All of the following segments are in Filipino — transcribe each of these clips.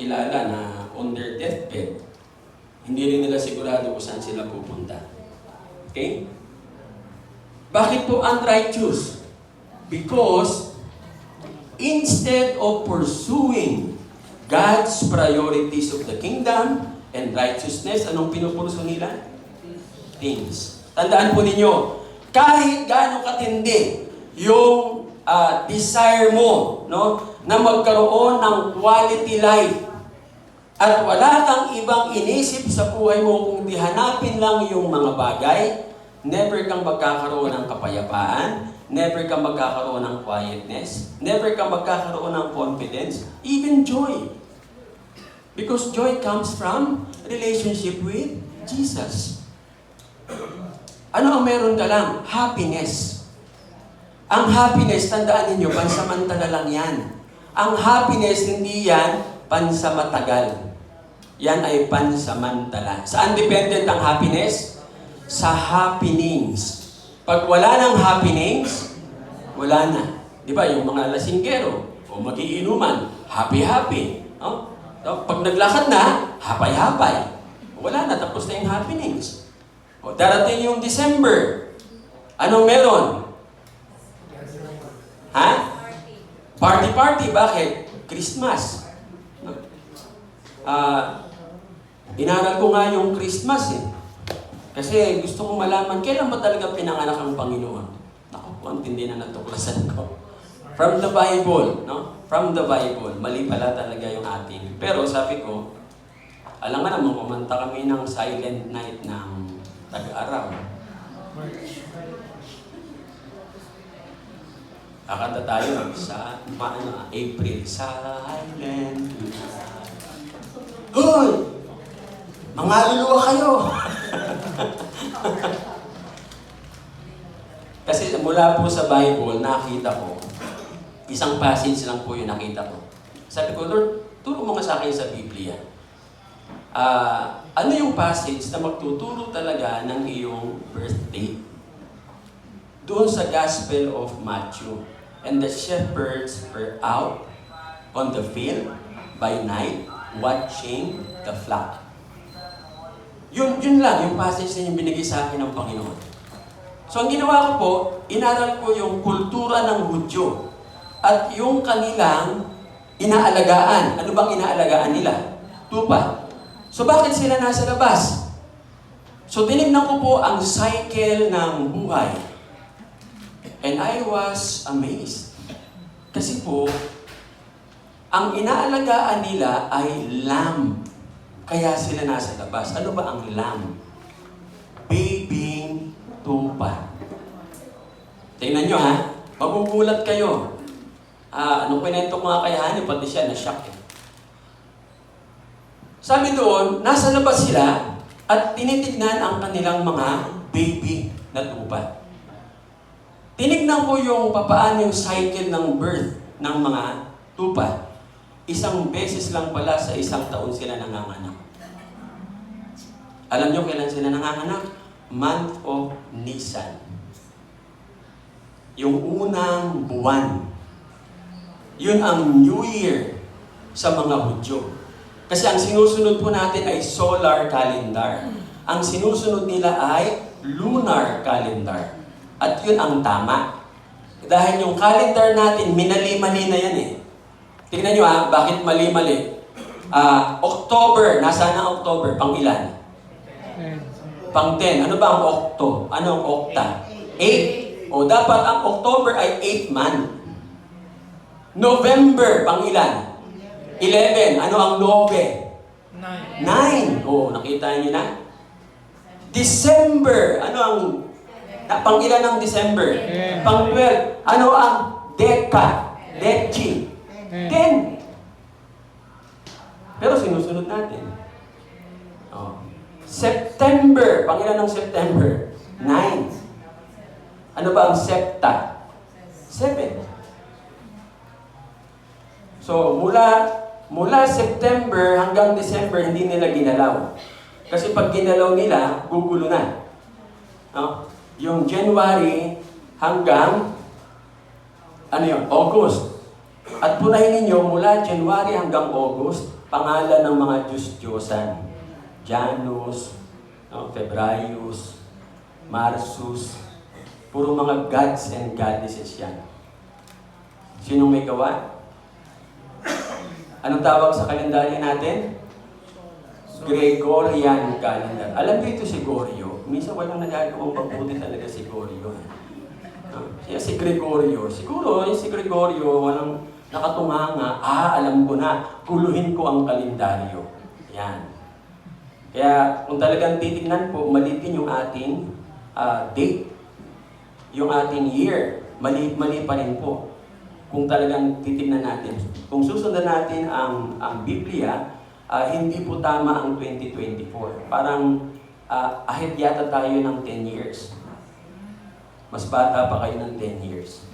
kakilala na on their deathbed, hindi rin nila sigurado kung saan sila pupunta. Okay? Bakit po unrighteous? Because instead of pursuing God's priorities of the kingdom and righteousness, anong pinupurso nila? Things. Tandaan po ninyo, kahit gaano katindi yung desire mo, no, na magkaroon ng quality life at wala kang ibang inisip sa buhay mo kung di hanapin lang yung mga bagay, never kang magkakaroon ng kapayapaan, never kang magkakaroon ng quietness, never kang magkakaroon ng confidence, even joy. Because joy comes from relationship with Jesus. Ano ang meron ka lang? Happiness. Ang happiness, tandaan ninyo, pansamantala lang yan. Ang happiness, hindi yan pansamatagal. Yan ay pansamantala. Saan dependent ang happiness? Sa happenings. Pag wala ng happenings, wala na. Di ba, yung mga lasinggero, o magiinuman, happy-happy. No? So, pag naglakad na, hapay-hapay. Wala na, tapos na yung happenings. O, darating yung December. Anong meron? Ha? Party-party. Bakit? Christmas. Inaral ko nga yung Christmas eh. Kasi gusto kong malaman, kailan ba talaga pinanganak ang Panginoon? Naku, kuntindi na natuklasan ko. From the Bible, no? From the Bible. Mali pala talaga yung ating. Pero sabi ko, alam nga naman, kumanta kami ng Silent Night ng Tag-araw. Kakanta tayo sa April. Silent Night. Hoy! Mga luluwa kayo! Kasi mula po sa Bible, nakita ko, isang passage lang po yung nakita ko. Sabi ko, Lord, turo mo nga sa akin sa Biblia. Ano yung passage na magtuturo talaga ng iyong birthday? Doon sa Gospel of Matthew. And the shepherds were out on the field by night, watching the flock. Yun lang, yung passage na yung binigay sa akin ng Panginoon. So, ang ginawa ko po, inaral ko yung kultura ng Hudyo at yung kanilang inaalagaan. Ano bang inaalagaan nila? Tupa. So, bakit sila nasa labas? So, tinignan ko po ang cycle ng buhay. And I was amazed. Kasi po, ang inaalagaan nila ay lamb. Kaya sila nasa labas. Ano ba ang lamb? Babying tupa. Tingnan nyo ha. Magugulat kayo. Anong pinento ko nga kay Hani, pati siya na-shock eh. Sabi doon, nasa labas sila at tinitignan ang kanilang mga baby na tupa. Tinignan ko yung papaano yung cycle ng birth ng mga tupa. Isang beses lang pala sa isang taon sila nanganganak. Alam nyo kailan sila nanganganak? Month of Nisan. Yung unang buwan. Yun ang New Year sa mga Hudyo. Kasi ang sinusunod po natin ay solar calendar. Ang sinusunod nila ay lunar calendar. At yun ang tama. Dahil yung calendar natin, minali-mali na yan eh. Tingnan nyo bakit mali-mali? October, nasaan ang October? Pang ilan? Pang 10. Ano ba ang Octo? Ano ang Octa? 8. O dapat ang October ay 8 month. November, pang ilan? 11. Ano ang Nove? 9. O, nakita nyo na? December, ano ang pang ilan ng December? Pang 12. Ano ang Deca? Dechi? 10. Pero sinusunod natin. Oh. September. Pang ilan ng September? 9. Ano ba ang Septa? 7. So, mula September hanggang December, hindi nila ginalaw. Kasi pag ginalaw nila, gugulo na. No? Yung January hanggang August. At punahin ninyo, mula January hanggang August, pangalan ng mga Diyos-Diyosan. Janus, no, Febraius, Marsus, puro mga gods and goddesses yan. Sinong may gawa? Anong tawag sa kalendaryo natin? Gregorian calendar. Alam niyo ito si Gorio. Minsan walang nagagawang pagbuti talaga si Gorio. Kaya si Gregorio, siguro si Gregorio walang nakatunganga, alam ko na, kuluhin ko ang kalendaryo. Yan. Kaya kung talagang titignan po, mali din yung ating date, yung ating year, mali pa rin po. Kung talagang titignan natin. Kung susundan natin ang Biblia, hindi po tama ang 2024. Parang ahead yata tayo ng 10 years. Mas bata pa kayo ng 10 years.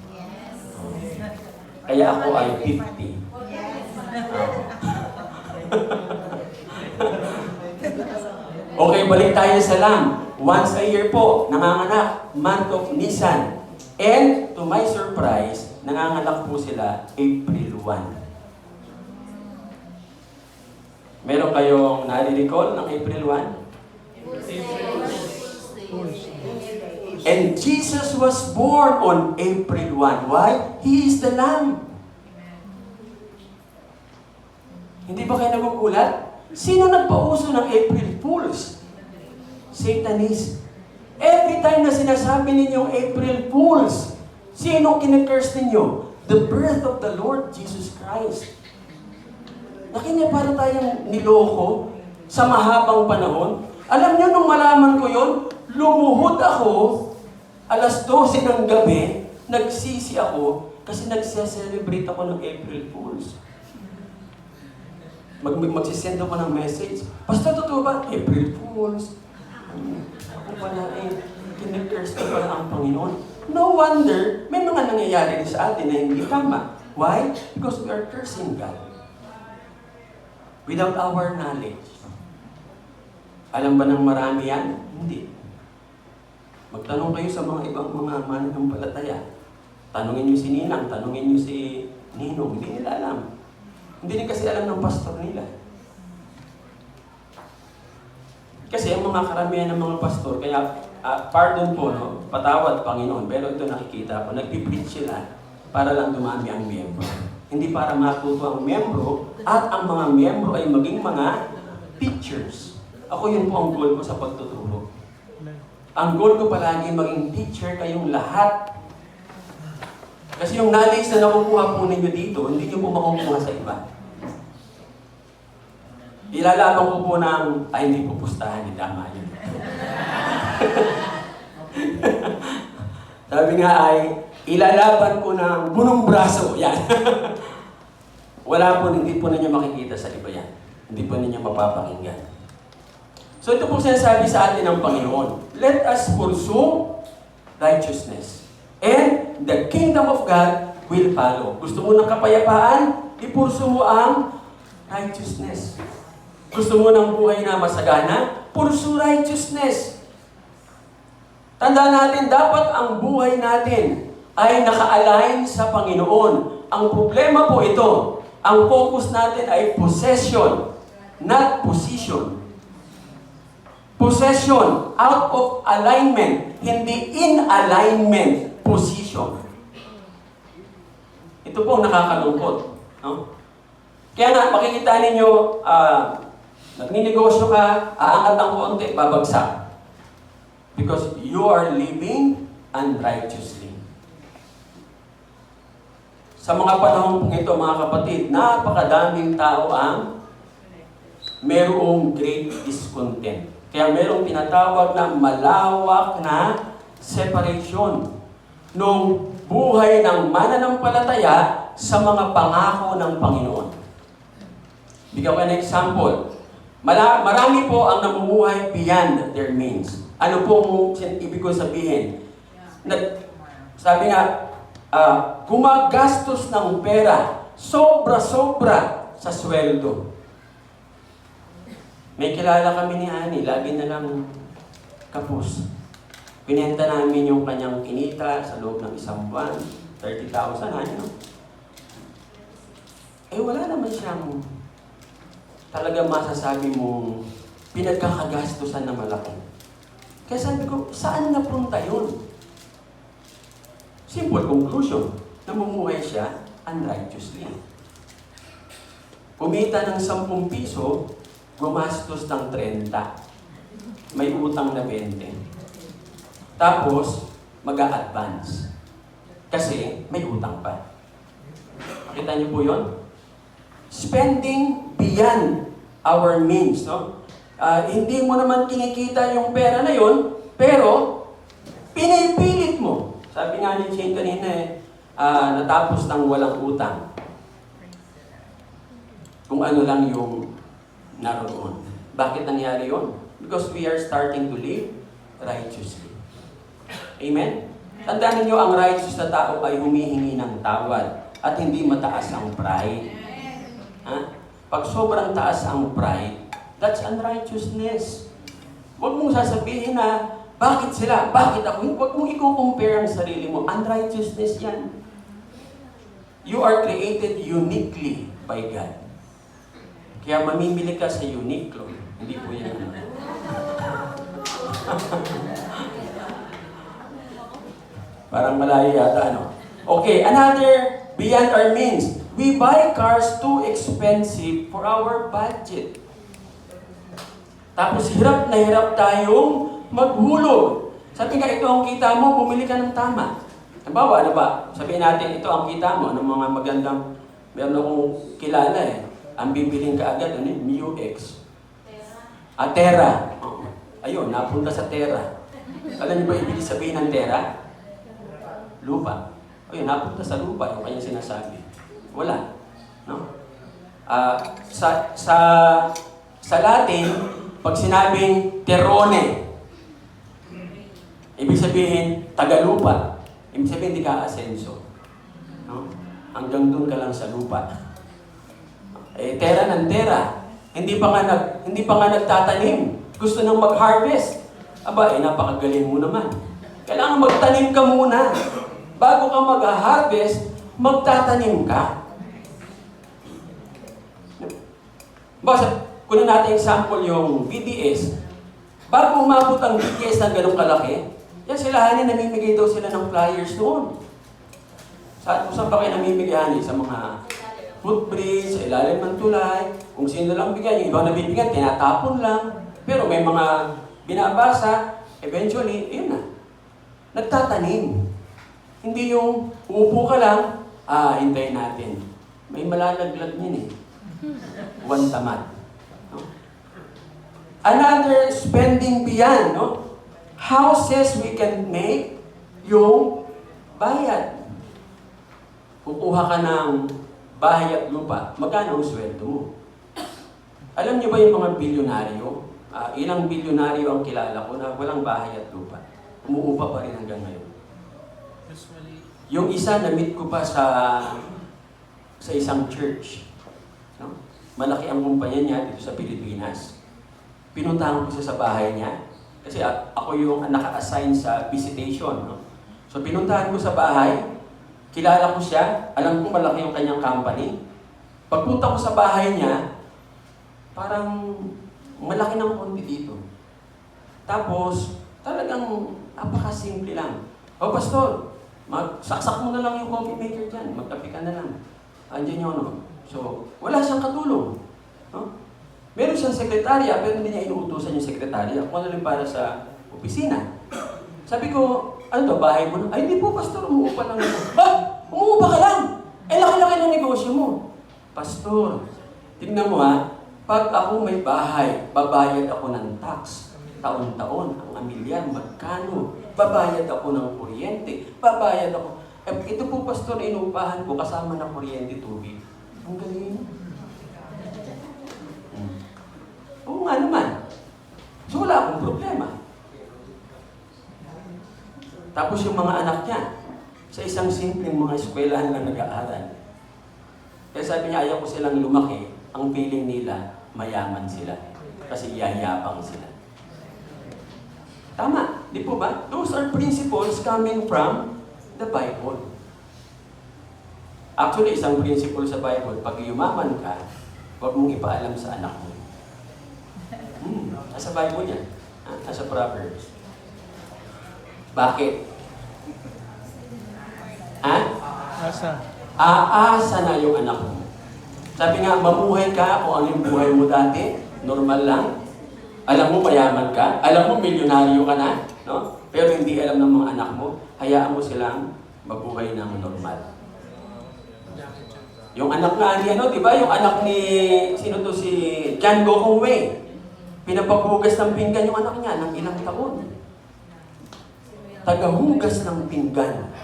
Kaya ako ay 50. Okay, balik tayo sa Lam. Once a year po, nanganganak, month of Nisan. And to my surprise, nanganganak po sila April 1. Meron kayong nare-recall ng April 1? And Jesus was born on April 1. Why? He is the Lamb. Hindi ba kayo nagugulat? Sino nagpauso ng April Fools? Satanist. Every time na sinasabi ninyong April Fools, sino kine-curse ninyo? The birth of the Lord Jesus Christ. Nakinya para tayong niloko sa mahabang panahon. Alam niyo, nung malaman ko yon, lumuhod ako, alas 12 ng gabi, nagsisi ako, kasi nagse-celebrate ako ng April Fools. Magsisend ako ng message. Basta totoo ba? April Fools. Ako pala kine-curse ko pala ang Panginoon. No wonder, may mga nangyayari sa atin na hindi tama. Why? Because we are cursing God. Without our knowledge. Alam ba ng marami yan? Hindi. Magtanong kayo sa mga ibang mga mananampalataya. Tanungin niyo si Ninang, tanungin niyo si Ninong. Hindi nila alam. Hindi rin kasi alam ng pastor nila. Kasi ang mga karamihan ng mga pastor, kaya pardon po, no? Patawad Panginoon, pero ito nakikita ko, nagpipreach sila para lang dumami ang miyembro. Hindi para matuto ang miyembro at ang mga miyembro ay maging mga teachers. Ako yun po ang goal ko sa pagtuturo. Ang goal ko palagi maging teacher kayong lahat. Kasi yung knowledge na nakukuha po ninyo dito, hindi nyo po makukuha sa iba. Ilalaman ko po ng, hindi po pustahan, hindi tama yun. Sabi nga ay, ilalaban ko ng bunong braso. Yan. Wala po, hindi po ninyo makikita sa iba yan. Hindi po ninyo mapapakinggan. So ito po sinasabi sa atin ng Panginoon. Let us pursue righteousness. And the kingdom of God will follow. Gusto mo ng kapayapaan? Ipursu mo ang righteousness. Gusto mo ng buhay na masagana? Pursue righteousness. Tandaan natin, dapat ang buhay natin ay naka-align sa Panginoon. Ang problema po ito, ang focus natin ay possession, not position. Possession, out of alignment, hindi in alignment, position. Ito po nakakalungkot. No? Kaya nga, makikita ninyo, nagninegosyo ka, aangat ang konti, babagsak. Because you are living unrighteously. Sa mga panahon ito, mga kapatid, napakadaming tao ang merong great discontent. Kaya merong tinatawag na malawak na separation nung buhay ng mananampalataya sa mga pangako ng Panginoon. Bigyan ko ng example. Marami po ang namumuhay beyond their means. Ano po ibig ko sabihin? Sabi nga, gumagastos ng pera, sobra-sobra sa sweldo. May kilala kami ni Ani, lagi na lang kapos. Pinenta namin yung kanyang kinita sa loob ng isang buwan, 30,000, ano? Eh wala naman siyang talaga masasabi mong pinagkakagastusan na malaki. Kaya sabi ko, saan napunta yun? Simple conclusion, namumuhay siya unrighteously. Kumita ng 10 piso, gumastos ng 30. May utang na 20. Tapos, mag-a-advance. Kasi may utang pa. Makita niyo po yun? Spending beyond our means. No? Hindi mo naman kinikita yung pera na yun, pero pinipilit mo. Sabi nga ni Jane kanina natapos ng walang utang. Kung ano lang yung naroon. Bakit nangyari yun? Because we are starting to live righteously. Amen? Tandaan niyo, ang righteous na tao ay humihingi ng tawad at hindi mataas ang pride. Ha? Pag sobrang taas ang pride, that's unrighteousness. Huwag mong sasabihin na, bakit sila? Bakit ako? Huwag mong i-compare ang sarili mo. Unrighteousness yan. You are created uniquely by God. Kaya mamimili ka sa Uniqlo. Hindi po yan. Parang malayo yata, ano? Okay, another beyond our means. We buy cars too expensive for our budget. Tapos hirap na hirap tayong maghulog. Sabi nga, ito ang kita mo, bumili ka ng tama. Halimbawa, ano ba? Sabihin natin, ito ang kita mo, ng mga magandang, meron akong kilala ang bibiling ka agad, Mu X. Terra. Ayun, napunta sa Terra. Alam niyo ba ibig sabihin ng Terra? Lupa. Ayun, napunta sa lupa, yung kanyang sinasabi. Wala. No? Sa Latin, pag sinabing terrone, ibig sabihin, tagalupa. Ibig sabihin, hindi ka asenso. No? Hanggang doon ka lang sa lupa. Terra ng terra. Hindi pa nga nagtatanim. Gusto nang mag-harvest. Aba, napakagaling mo naman. Kailangan magtanim ka muna. Bago ka mag-harvest, magtatanim ka. Basta, kunin natin example yung BTS. Bago umabot ang BTS na ganun kalaki, yan sila namimigay daw sila ng flyers noon. Saan pa kayo namimigay sa mga footbridge, sa ilalim ng tulay, kung sino lang bigyan, yung ibang nabibigyan, tinatapon lang. Pero may mga binabasa, eventually, yun na. Nagtatanim. Hindi yung uupo ka lang, hintayin natin. May malalaglag yun One tamad. No? Another spending beyond, no? Houses we can make yung bayad. Kukuha ka ng bahay at lupa, magkano ang sweldo mo? Alam niyo ba yung mga bilyonaryo? Ilang bilyonaryo ang kilala ko na walang bahay at lupa. Umuupa pa rin hanggang ngayon. Yung isa, na-meet ko pa sa isang church. No? Malaki ang kumpanya niya dito sa Pilipinas. Pinuntahan ko siya sa bahay niya. Kasi ako yung naka-assign sa visitation. No? So pinuntahan ko sa bahay, kilala ko siya, alam ko malaki yung kanyang company. Pagpunta ko sa bahay niya, parang malaki ng konti dito. Tapos, talagang napakasimple lang. Pastor, magsaksak mo na lang yung coffee maker dyan, magkape ka na lang. Andiyan yun, no? So, wala siyang katulong. No? Meron siyang sekretarya, pero hindi niya inuutusan yung sekretarya. Kung ano rin para sa opisina. Sabi ko, ano to, bahay mo na? Ay, hindi po, Pastor, umuupa lang ako. Umuupa ka lang! Laki-laki ng negosyo mo. Pastor, tignan mo pag ako may bahay, babayad ako ng tax. Taon-taon, ang amilyar, magkano? Babayad ako ng kuryente. Babayad ako. Ito po, Pastor, inuupahan ko kasama ng kuryente, tubig. Ang galing. Oo nga naman. So wala akong problema. Tapos yung mga anak niya, sa isang simpleng mga eskwelahan lang nag-aaral. Kaya sabi niya, ayaw ko silang lumaki, ang feeling nila, mayaman sila. Kasi yayabang sila. Tama, di po ba? Those are principles coming from the Bible. Actually, isang principle sa Bible, pag yumaman ka, huwag mong ipaalam sa anak mo. Nasa Bible yan. Nasa Proverbs. Bakit? Aasa na yung anak mo. Sabi nga, mabuhay ka kung ano yung buhay mo dati, normal lang. Alam mo, mayaman ka. Alam mo, milyonaryo ka na. No? Pero hindi alam ng mga anak mo, hayaan mo silang mabuhay ng normal. Yung anak nga ni di ba? Yung anak ni, sino to, si John Gokong Wei. Pinapahugas ng pinggan yung anak niya ng ilang taon. Tagahugas ng pinggan.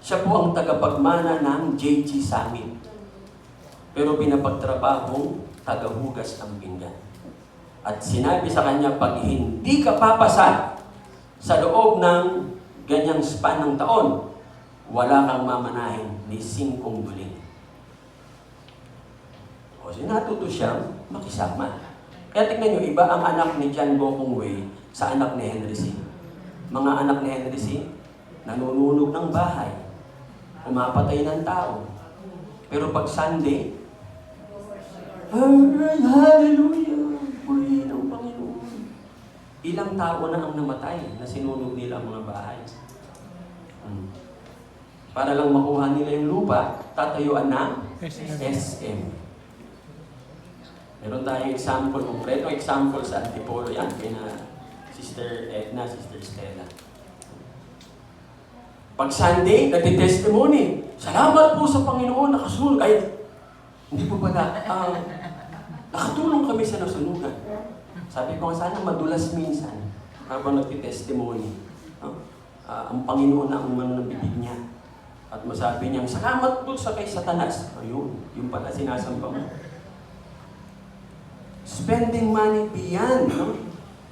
Siya po ang tagapagmana ng JG Summit. Pero pinapagtrabahong tagahugas ng pinggan. At sinabi sa kanya, pag hindi ka papasa sa loob ng ganyang span ng taon, wala kang mamanahin ni 5 duling. O natuto siyang makisama. Kaya tingnan nyo, iba ang anak ni John Gokong Wei sa anak ni Henry C. Mga anak ni Henry C, nanununog ng bahay, umapatay ng tao. Pero pag Sunday, hallelujah, puri ng Panginoon. Ilang tao na ang namatay na sinunog nila ang mga bahay. Para lang makuha nila yung lupa, tatayuan ng SM. Meron tayong example, konkretong example sa Antipolo yan, kina Sister Edna, Sister Stella. Pag Sunday, nagtitestimony. Salamat po sa Panginoon, nakasunod. Ay, hindi po pala, nakatulong kami sa nasunugan. Sabi ko, sana madulas minsan habang nagtitestimony. Ang Panginoon na ang ng bibig niya. At masabi niya, salamat po sa kay Satanas. Ayun, yung pala sinasamba mo. Spending money beyond, no?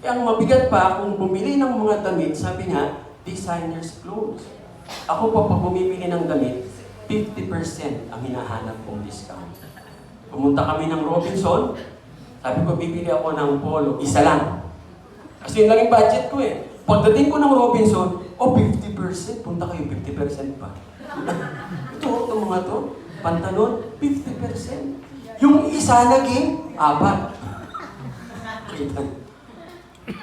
Kaya ang mabigat pa, kung bumili ng mga damit, sabi nga, designer's clothes. Ako pa, pag bumibili ng damit, 50% ang hinahanap kong discount. Pumunta kami ng Robinson, sabi ko, bibili ako ng polo, isa lang. Kasi yun lang yung budget ko eh. Pagdating ko ng Robinson, 50%, punta kayo, 50% pa. Ito mga to, pantalon, 50%. Yung isa naging 4.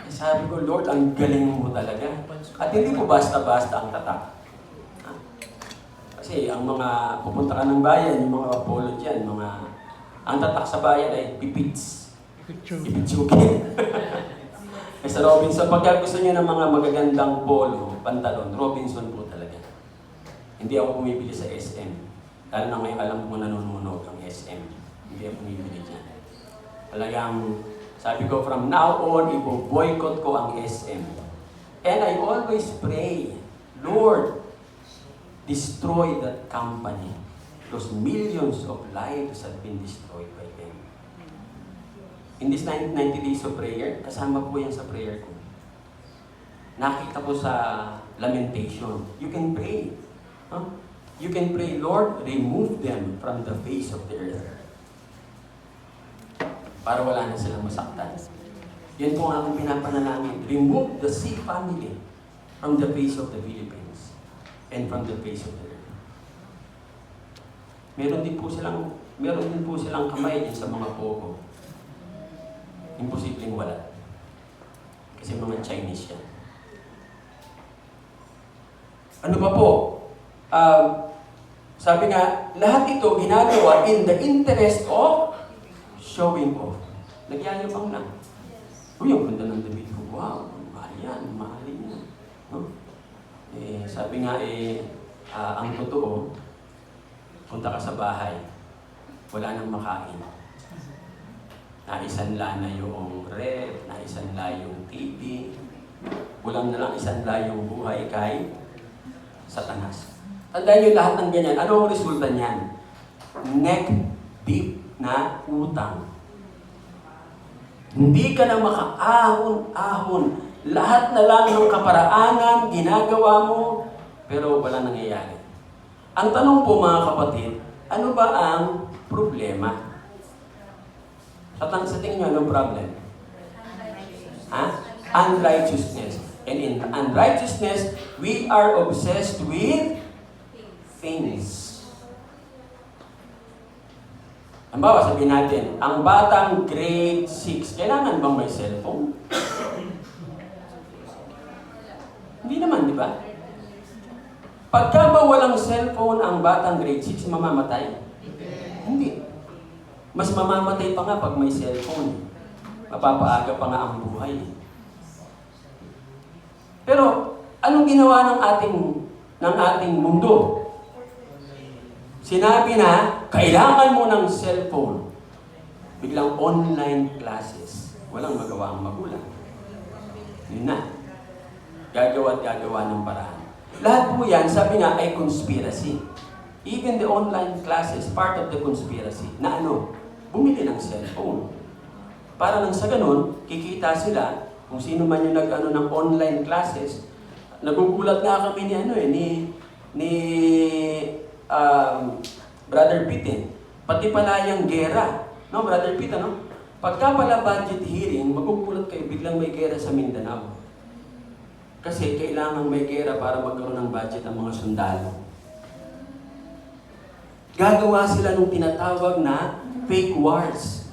Sabi ko, Lord, ang galing mo talaga. At hindi po basta-basta ang tatak. Kasi ang mga pupunta ka ng bayan, yung mga polo dyan, ang tatak sa bayan ay pipits. Ipitsukin. Sa Robinson, pagka gusto niyo ng mga magagandang polo, pantalon, Robinson po talaga. Hindi ako pumibili sa SM. Lalo na ngayon alam ko nanununog ang SM. Hindi ako pumibili dyan. Talagang, sabi ko, from now on, ibo-boycott ko ang SM. And I always pray, Lord, destroy that company. Those millions of lives have been destroyed by them. In this 90 days of prayer, kasama po yan sa prayer ko. Nakita ko sa lamentation. You can pray. You can pray, Lord, remove them from the face of the earth. Para wala na silang masaktan. Yan po ang aking pinapanalangin. Remove the C family from the face of the Philippines and from the face of the earth. Meron din po silang kamay din sa mga pogo. Imposibleng wala. Kasi mga Chinese yan. Ano pa po? Sabi nga, lahat ito ginagawa in the interest of showing off. Nagyayabang lang. Uy, ang ganda ng damit ko. Wow, mahal yan, mahalin yan. No? Sabi nga ang totoo, punta ka sa bahay, wala nang makain. Naisanla na yung ref, naisanla yung TV, kulang na lang isanla yung buhay kay Satanas. Tandaan nyo lahat ng ganyan. Ano ang resulta niyan? Neck deep na utang. Hindi ka na makaahon-ahon. Lahat na lang ng kaparaanan, ginagawa mo, pero wala nangyayari. Ang tanong po mga kapatid, ano ba ang problema? Sa tingin nyo, anong problem? Unrighteousness. And in unrighteousness, we are obsessed with things. Halimbawa, sabihin natin, ang batang grade 6, kailangan bang may cellphone? Hindi naman, di ba? Pagka ba walang cellphone ang batang grade 6, mamamatay? Hindi. Mas mamamatay pa nga pag may cellphone. Mapapaaga pa nga ang buhay. Pero, anong ginawa ng ating mundo? Sinabi na, kailangan mo ng cellphone. Biglang online classes. Walang magawa ang magulang. Yun na. Gagawa at gagawa ng paraan. Lahat po yan, sabi nga, ay conspiracy. Even the online classes, part of the conspiracy. Na ano? Bumili ng cellphone. Para lang sa ganun, kikita sila, kung sino man yung nag-ano ng online classes, nagugulat nga kami ni Brother Pete. Pati pala yung gera. No, Brother Pete, ano? Pagka pala budget hearing, magugulat kayo, biglang may gera sa Mindanao. Kasi kailangan may gera para magkaroon ng budget ang mga sundalo. Gagawa sila ng tinatawag na fake wars.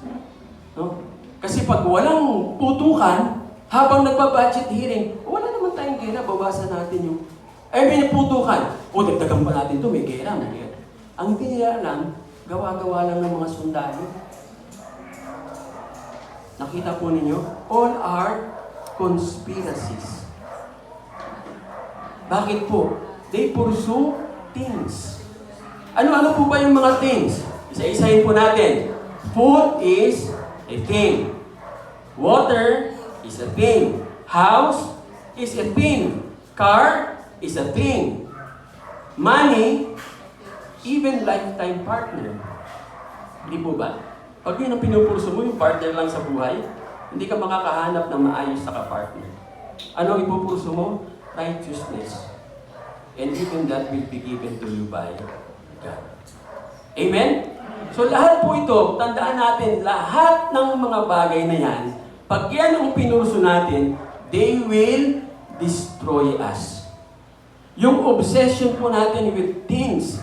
No? Kasi pag walang putukan, habang nagpa-budget hearing, wala naman tayong gera, bawasan natin yung... may putukan. Dagdagan pa natin ito, may gera. Ang hindi nila alam, gawa-gawa lang ng mga sundalo. Nakita po ninyo? All are conspiracies. Bakit po? They pursue things. Ano-ano po ba yung mga things? Isa-isahin po natin. Food is a thing. Water is a thing. House is a thing. Car is a thing. Money, even lifetime partner. Hindi po ba? Pag yun ang pinupurso mo, yung partner lang sa buhay, hindi ka makakahanap ng maayos na ka-partner. Ano ang ipupurso mo? Righteousness. And even that will be given to you by God. Amen? So lahat po ito, tandaan natin, lahat ng mga bagay na yan, pag yan ang pinurso natin, they will destroy us. Yung obsession po natin with things,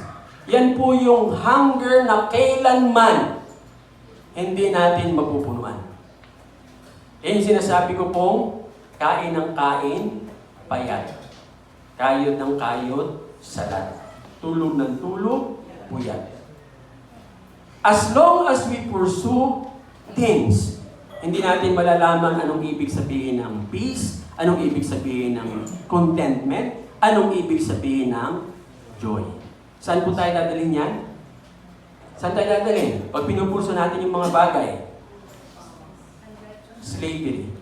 yan po yung hunger na kailanman hindi natin mapupunuan. Yan yung sinasabi ko pong, kain ng kain, payat. Kayod ng kayod, salat. Tulog ng tulog, puyat. As long as we pursue things, hindi natin malalaman anong ibig sabihin ng peace, anong ibig sabihin ng contentment, anong ibig sabihin ng joy. Saan po tayo dadalhin yan? Saan tayo dadalhin? Pag pinupurso natin yung mga bagay. Slavery.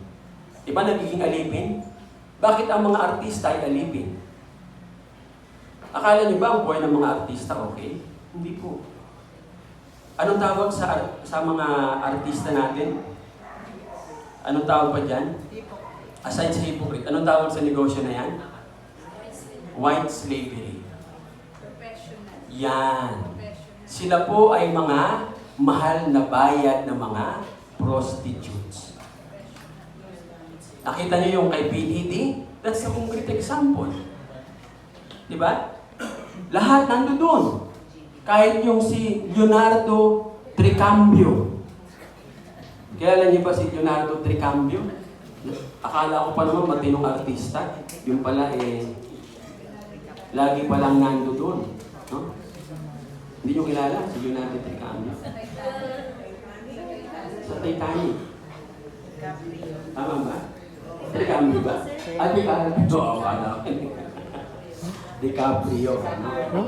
Diba nagiging alipin? Bakit ang mga artista ay alipin? Akala niyo ba ang buhay ng mga artista okay? Hindi po. Anong tawag sa mga artista natin? Anong tawag pa dyan? Aside sa hypocrite, anong tawag sa negosyo na yan? White slavery. Yan. Sila po ay mga mahal na bayad na mga prostitutes. Nakita niyo yung kay PDD? That's a concrete example. Diba? Lahat nando doon. Kahit yung si Leonardo Tricambio. Kilala niyo ba si Leonardo Tricambio? Akala ko pa naman matinong artista. Yung pala lagi palang nando doon. No? Hindi niyo kilala si Leonardo Tricambio? Sa Titanic. Tama ba? Tricambio ba? Tricambio. Oo, akala ko. DiCaprio. No?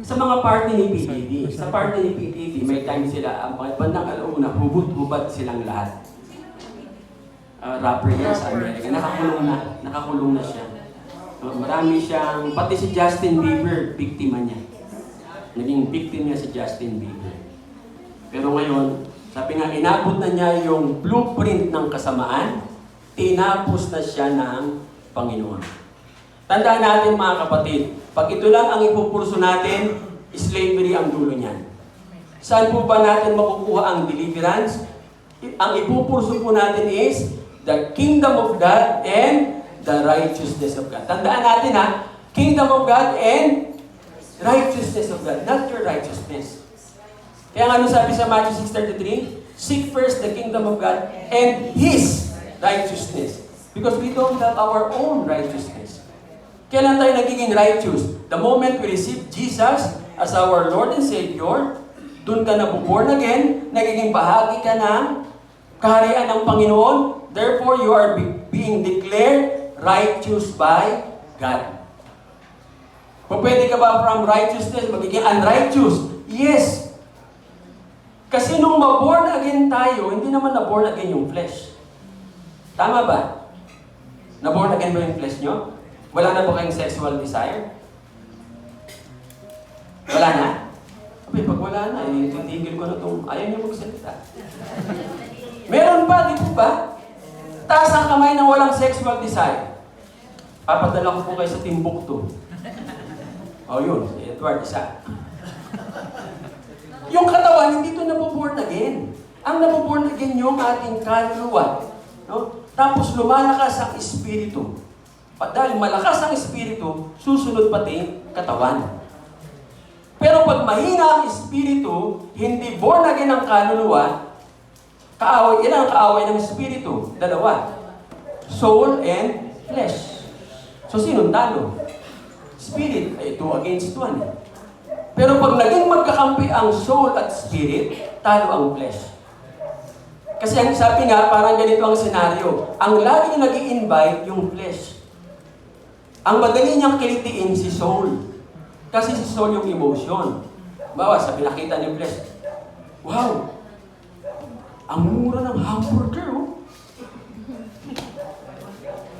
Sa mga party ni PDD, sa party ni PDD, may time sila, ang bandang alauna, hubot-hubad silang lahat. Rapper yan sa Amerika. Nakakulong na siya. Marami siyang, pati si Justin Bieber, biktima niya. Naging victim niya si Justin Bieber. Pero ngayon, sabi nga, inabot na niya yung blueprint ng kasamaan, tinapos na siya ng Panginoon. Tandaan natin mga kapatid, pag ito lang ang ipupurso natin, slavery ang dulo niyan. Saan po ba natin makukuha ang deliverance? Ang ipupurso po natin is the kingdom of God and the righteousness of God. Tandaan natin kingdom of God and righteousness of God, not your righteousness. Kaya nga ano sabi sa Matthew 6:33? Seek first the kingdom of God and His righteousness. Because we don't have our own righteousness. Kailan tayo nagiging righteous? The moment we receive Jesus as our Lord and Savior, dun ka na born again, nagiging bahagi ka ng kaharian ng Panginoon. Therefore, you are being declared righteous by God. Pwede ka ba from righteousness magiging unrighteous? Yes. Kasi nung ma-born again tayo, hindi naman na-born again yung flesh. Tama ba? Na-born again ba yung flesh nyo? Wala na ba kayong sexual desire? Wala na? Sabi, pag wala na, titigil ko na itong ayaw niyo magsalita. Meron pa, di po ba? Taas ang kamay ng walang sexual desire. Papadala ko po kayo sa Timbuktu. O yun, si Edward, isa. Yung katawan, hindi ito nabuborn again. Ang nabuborn again yung ating kaluluwa. No? Tapos lumalakas ang espiritu. Dahil malakas ang espiritu, susunod pati katawan. Pero pag mahina ang espiritu, hindi born again ang kaluluwa, kaaway, yan ang kaaway ng espiritu. Dalawa. Soul and flesh. So, sinong talo? Spirit. Ay, 2 against 1. Pero pag naging magkakampi ang soul at spirit, talo ang flesh. Kasi ang sabi nga, parang ganito ang senaryo. Ang laging nag-i-invite yung flesh. Ang madali niyang kilitiin si soul. Kasi si soul yung emotion. Bawa, sa pinakita niyo flesh, wow! Ang mura ng hamburger, oh.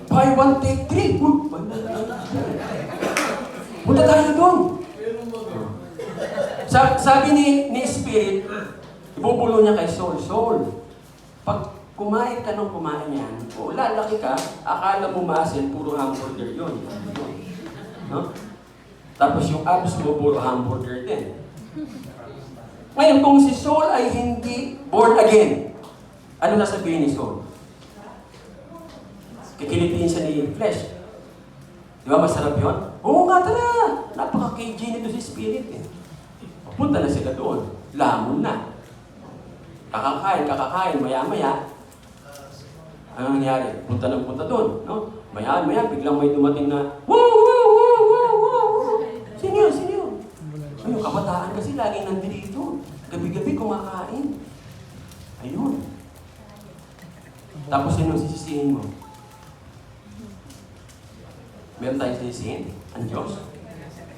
Buy one, take three. Punta tayo doon. Sabi ni Spirit, ibubulo niya kay soul. Soul, pag kumain ka ng kumain yan, o lalaki ka, akala mo masin, puro hamburger yun. No? Tapos yung abs mo, puro hamburger din. Ngayon, kung si soul ay hindi born again, ano na sabihin ni soul? Kikilitin siya ni flesh. Di ba masarap yun? Oo nga, tara! Napaka-KG nito si Spirit. Punta na sila doon. Lamon na. Kakakain, maya-maya. Ano nangyari? Punta doon. No? Maya-maya, biglang may dumating na, wow! Sino yun? Ayun, kabataan kasi laging nandito. Gabi-gabi kumakain. Ayun. Tapos sino sisisihin mo? Meron tayong sisisihin? Ang Diyos?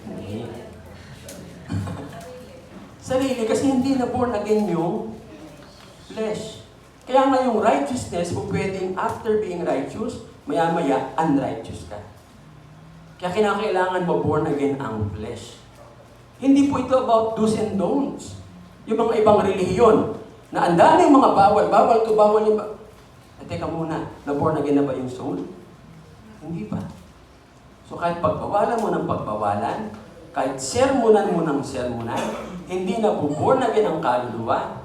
Hindi. Sarili, kasi hindi na born again yung flesh. Kaya nga yung righteousness, kung pwedeng after being righteous, maya-maya, unrighteous ka. Kaya kinakailangan mo born again ang flesh. Hindi po ito about do's and don'ts. Yung mga ibang relihiyon, na ang daming mga bawal yung teka muna, na born again na ba yung soul? Hindi pa. So kahit pagbawalan mo ng pagbawalan, kahit sermonan mo ng sermonan, hindi na po born again ang kaluluwa,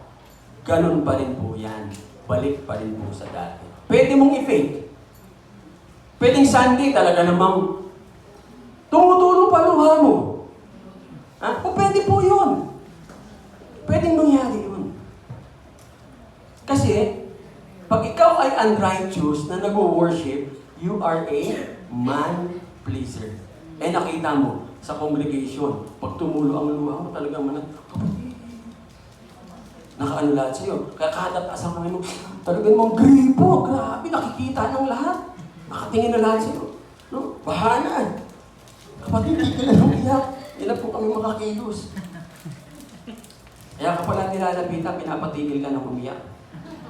ganun pa rin po yan. Balik pa rin po sa dati. Pwede mong i-fake. Pwedeng Sunday talaga namang tumutulong pa luha mo. Ha? O pwede po yun. Pwedeng mangyari yun. Kasi, pag ikaw ay unrighteous na nag-worship, you are a man-pleaser. Eh nakita mo, sa congregation, pag tumulo ang luha mo, talagang nakaano lahat sa'yo. Kaya kada taas ang kamay mo, talagang mong gripo, grabe, nakikita ng lahat. Nakatingin na lahat sa'yo. No? Bahanan. Kapatid, hindi ka na lumiyak. Ilan po kami makakilos. Kaya ka pala nilalapitan, pinapatigil ka na umiyak.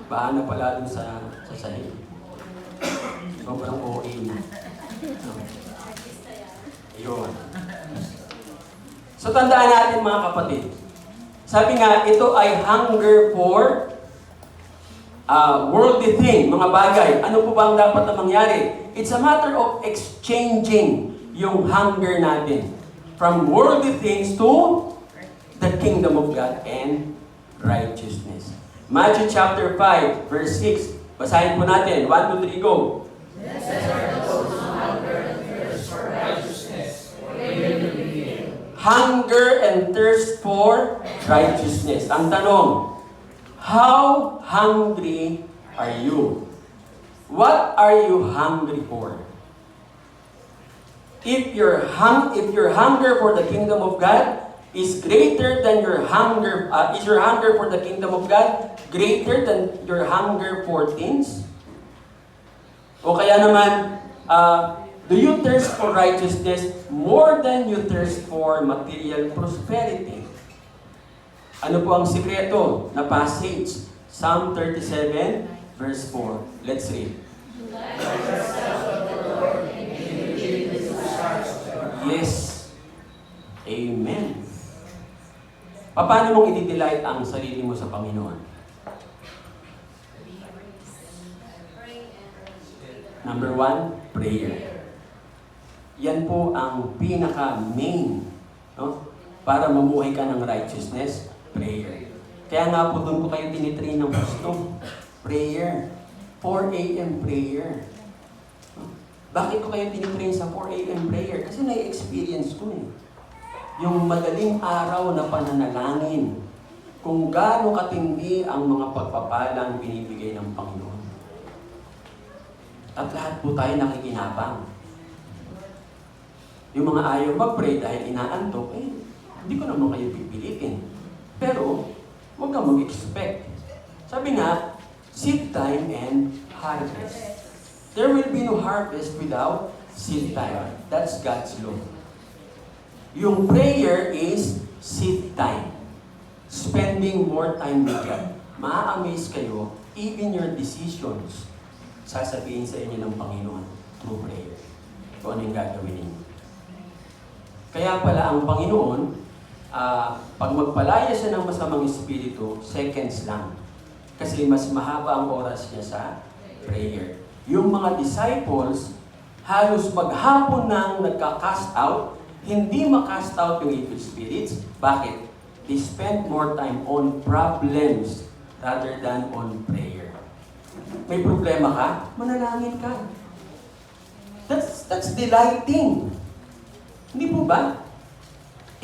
Bahana pala dun sa sahig. Sobrang OA na. Ayun. So tandaan natin mga kapatid. Sabi nga, ito ay hunger for worldly thing, mga bagay. Ano po ba ang dapat na mangyari? It's a matter of exchanging yung hunger natin from worldly things to the kingdom of God and righteousness. Matthew chapter 5, verse 6. Basahin po natin. 1, 2, 3, go. hunger and thirst for righteousness. Ang tanong, how hungry are you? What are you hungry for? If your hunger for the kingdom of God is greater than your hunger, is your hunger for the kingdom of God greater than your hunger for things? O kaya naman, do you thirst for righteousness more than you thirst for material prosperity? Ano po ang sikreto na passage? Psalm 37, verse 4. Let's read. Yes. Amen. Paano mong i-delight ang sarili mo sa Panginoon? Number 1, prayer. Yan po ang pinaka-main, no? Para mamuhay ka ng righteousness, prayer. Kaya nga po doon po kayo tinitrain ng gusto. Prayer. 4 a.m. prayer. No? Bakit ko kayo tinitrain sa 4 a.m. prayer? Kasi na-experience ko eh. Yung madaling araw na pananalangin, kung gaano katindi ang mga pagpapalang binibigay ng Panginoon. At lahat po tayo nakikinabang. Yung mga ayaw mag-pray dahil inaantok, hindi ko naman kayo pipilitin. Pero, huwag kang mag-expect. Sabi nga, seed time and harvest. There will be no harvest without seed time. That's God's law. Yung prayer is seed time. Spending more time with God. Ma-amaze kayo, even your decisions, sasabihin sa inyo ng Panginoon through prayer. Kung ano yung gagawin ninyo. Kaya pala ang Panginoon, pag magpalaya siya ng masamang espiritu, seconds lang. Kasi mas mahaba ang oras niya sa prayer. Yung mga disciples, halos maghapon nang nagka-cast out, hindi makast out yung evil spirits. Bakit? They spend more time on problems rather than on prayer. May problema ka? Manalangin ka. That's delighting. Hindi po ba?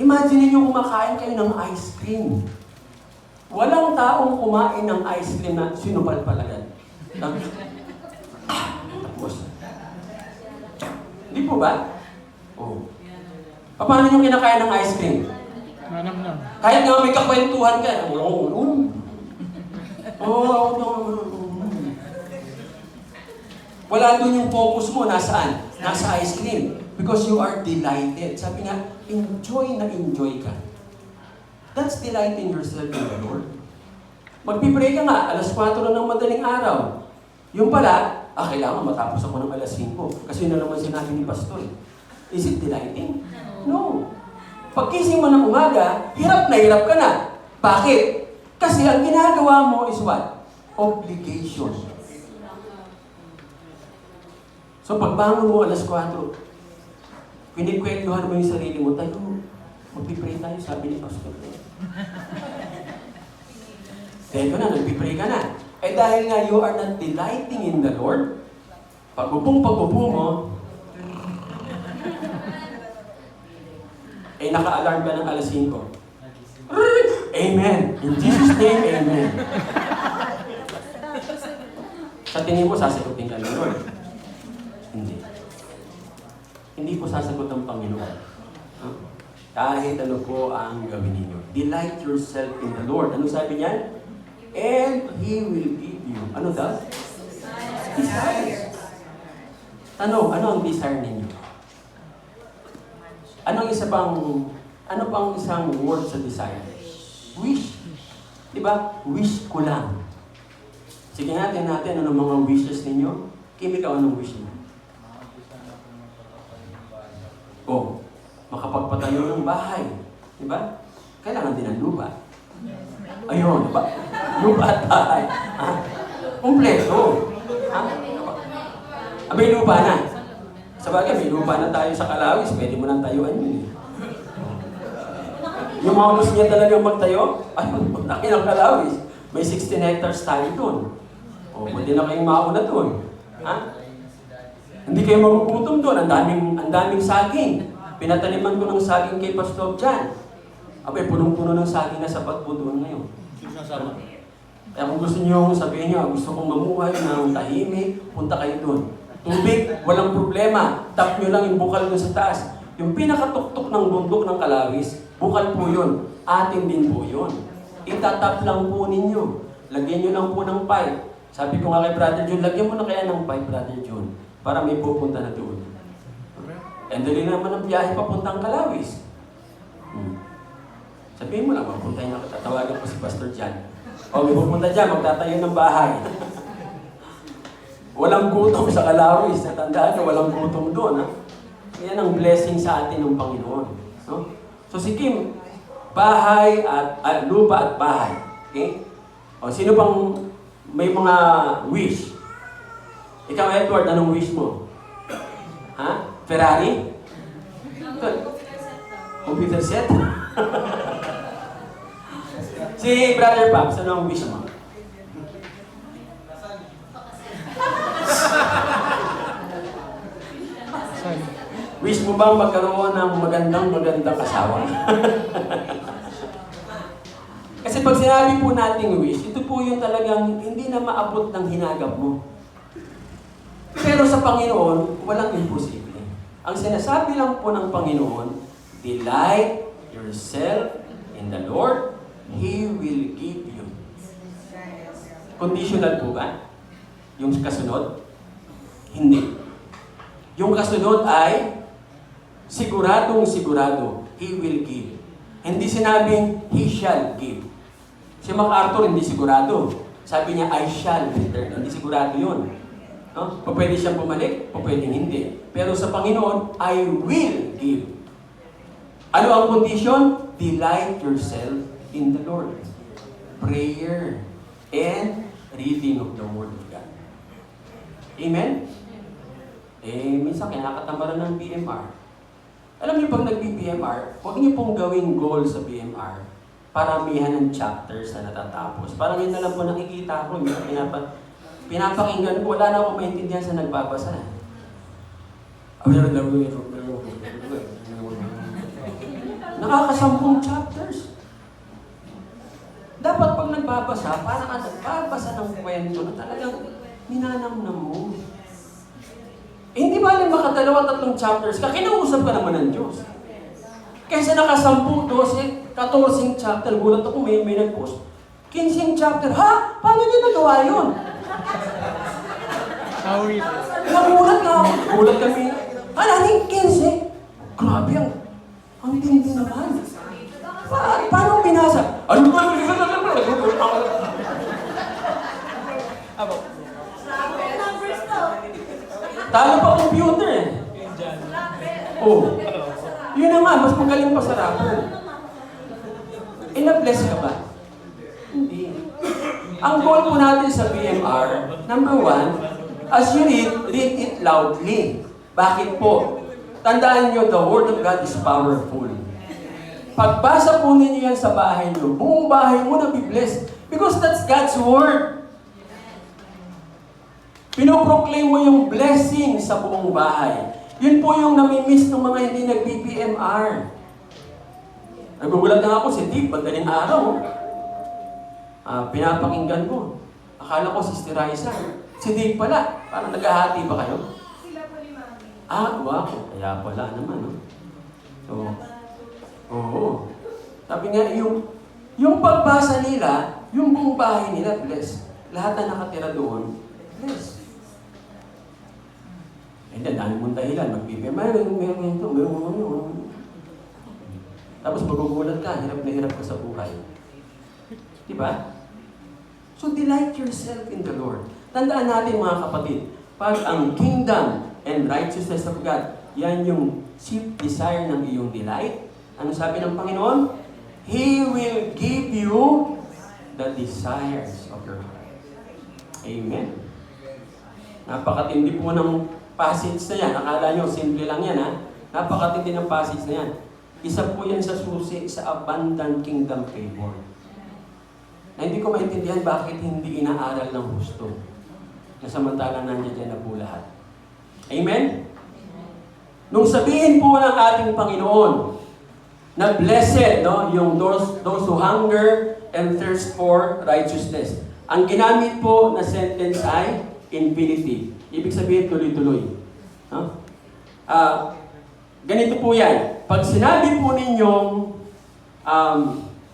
Imagine niyo kumakain kayo ng ice cream. Walang taong kumain ng ice cream na sinupal-palagan. Tapos. Hindi po ba? Oh. Paano nyo kinakain ng ice cream? Manam. Kahit nga may kakwentuhan ka. Wala doon yung focus mo. Nasaan? Nasa ice cream. Because you are delighted. Sabi nga, enjoy na enjoy ka. That's delighting yourself in the Lord. Magpipray ka nga, alas 4 na ng madaling araw. Yung pala, kailangan matapos ako ng alas 5. Kasi yun na naman sinabi ni Pastor. Is it delighting? No. Pagkising mo ng umaga, hirap ka na. Bakit? Kasi ang ginagawa mo is what? Obligation. So pagbangon mo alas 4, pinikwentuhan mo yung sarili mo, tayo, magpipray tayo, sabi ni Pastor. Teka na, nagpipray ka na. Dahil nga you are not delighting in the Lord, pag-upo mo, naka-alarm ka ng alas 5. Amen. In Jesus' name, amen. Sa tingin mo, sasagutin ka ng Lord. Hindi. Hindi po sasagot ng Panginoon. Kahit ano po ang gawin ninyo. Delight yourself in the Lord. Ano sabi niya? And He will give you. Ano daw? Desires. Ano ang desire ninyo? Ano pang isang word sa desire? Wish. Diba? Wish ko lang. Sige natin ano mga wishes ninyo. Kim, ikaw anong wish niyo? Makapagpatayo ng bahay. Diba? Kailangan din ng lupa. Ayun, diba? Lupa at bahay. Kompleto. May lupa na. Sabagay, may lupa na tayo sa Kalawis. Pwede mo nang tayuan yun. Yung mga gusto niya talagang magtayo, laki ng Kalawis. May 16 hectares tayo doon. Pwede na kayong mauna doon. Hindi kayo magugutom doon. Ang daming saging. Pinataniman ko ng saging kay Pastor Jan. Abay, punong-puno ng saging na sapat po doon ngayon. Kaya kung gusto niyo sabihin niyo, gusto kong mamuhay ng tahimik, punta kayo doon. Tubig, walang problema. Tap nyo lang yung bukal doon sa taas. Yung pinakatuktok ng bundok ng Kalawis, bukal po yun. Atin din po yun. Itatap lang po ninyo. Lagyan nyo lang po ng pipe. Sabi ko nga kay Brother John, lagyan mo na kaya ng pipe, Brother John, para may pupunta na doon. And dali naman ang biyahe papuntang Kalawis. Sabihin mo lang, magpunta niya, tatawagan ko si Pastor Jan. O, may pupunta dyan, magtatayo ng bahay. Walang gutom sa Kalawis. Natandaan nyo, walang gutom doon. Ha? Yan ang blessing sa atin ng Panginoon. No? So si Kim, bahay at lupa at bahay. Okay? O, sino bang may mga wish? Ikaw, Edward, anong wish mo? Ha? Ferrari? Computer set? Si Brother Pops, ano ang wish mo? Wish mo bang magkaroon ng magandang asawa? Kasi pag sinabi po nating wish, ito po yung talagang hindi na maabot ng hinagap mo. Pero sa Panginoon, walang imposible. Ang sinasabi lang po ng Panginoon, delight yourself in the Lord, He will give you. Conditional po ba? Yung kasunod? Hindi. Yung kasunod ay siguradong sigurado, He will give. Hindi sinabing, He shall give. Si MacArthur hindi sigurado. Sabi niya, I shall return. Hindi sigurado yun. No? Pwede siyang bumalik, pwede hindi. Pero sa Panginoon, I will give. Ano ang condition? Delight yourself in the Lord. Prayer and reading of the Word of God. Amen? Minsan kinakatamaran ng BMR. Alam niyo, pag nag-BMR, huwag niyo pong gawing goal sa BMR paramihan ng chapters na natatapos. Parang yun na lang po nakikita ko. Pinapakinggan ko, wala na akong maintindihan sa nagbabasa. Nakakasampung chapters. Dapat pag nagbabasa, parang nagbabasa ng kwento na talagang minanamnam mo. Hindi ba alam makadalawa-tatlong chapters ka, kinausap ka naman ng Diyos. Kaysa nakasampu, 12, 14 chapter, gulat ako may nag-post. 15 chapter, ha? Paano niya nagawa yun? Nagulat nga ako. Gulat kami. Aning 15? Grabe ang tindi naman. Paano binasa? Ano ba? Talo pa computer eh. Oh. Yun na nga, mas magaling pa sa rapper. Na-bless ka ba? Hindi. Ang goal po natin sa BMR, number 1, as you read it loudly. Bakit po? Tandaan nyo, the Word of God is powerful. Pagbasa po ninyo yan sa bahay nyo, buong bahay mo na be-blessed. Because that's God's Word. Pinoproclaim mo yung blessing sa buong bahay. Yun po yung namimiss ng mga hindi nag-BPMR. Nagugulat na ako si Dave, madaling araw. Pinapakinggan ko. Akala ko si Raisa. Si Dave pala. Parang naghahati ba kayo? Sila po ni Mami. Wow. Kaya pala naman. No? So, oo. Sabi nga, yung pagbasa nila, yung buong bahay nila, bless. Lahat na nakatira doon, bless. Hindi, dami mong dahilan. Mag-BPM, meron ito. Tapos magugulat ka, hirap na hirap ka sa buhay. Diba? So, delight yourself in the Lord. Tandaan natin mga kapatid, pag ang kingdom and righteousness of God, yan yung chief desire ng iyong delight. Ano sabi ng Panginoon? He will give you the desires of your heart. Amen. Napakatindi po ng passage na yan. Akala nyo, simple lang yan, ha? Napakatindi ng passage na yan. Isa po yan sa susi sa abundant kingdom favor. Na hindi ko maintindihan bakit hindi inaaral ng husto. Na samantalang nandiyan dyan na po lahat. Amen? Nung sabihin po ng ating Panginoon, na blessed, no, yung those who hunger and thirst for righteousness. Ang ginamit po na sentence ay infinitive. Ibig sabihin, tuloy-tuloy. No? Ganito po yan. Pag sinabi po ninyong,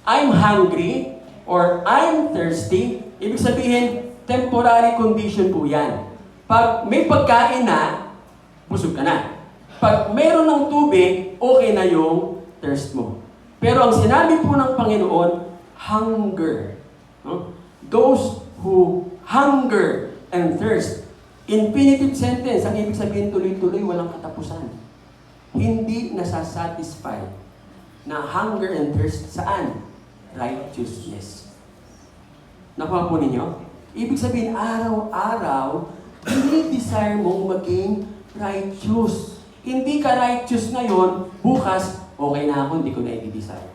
I'm hungry or I'm thirsty, ibig sabihin, temporary condition po yan. Pag may pagkain na, busog ka na. Pag meron ng tubig, okay na yung thirst mo. Pero ang sinabi po ng Panginoon, hunger. No? Those who hunger and thirst. Infinitive sentence. Ang ibig sabihin, tuloy-tuloy, walang katapusan. Hindi nasasatisfy na hunger and thirst saan? Righteousness. Nakuha po ninyo? Ibig sabihin, araw-araw, desire mong maging righteous. Hindi ka righteous ngayon, bukas, okay na ako, hindi ko na i-desire.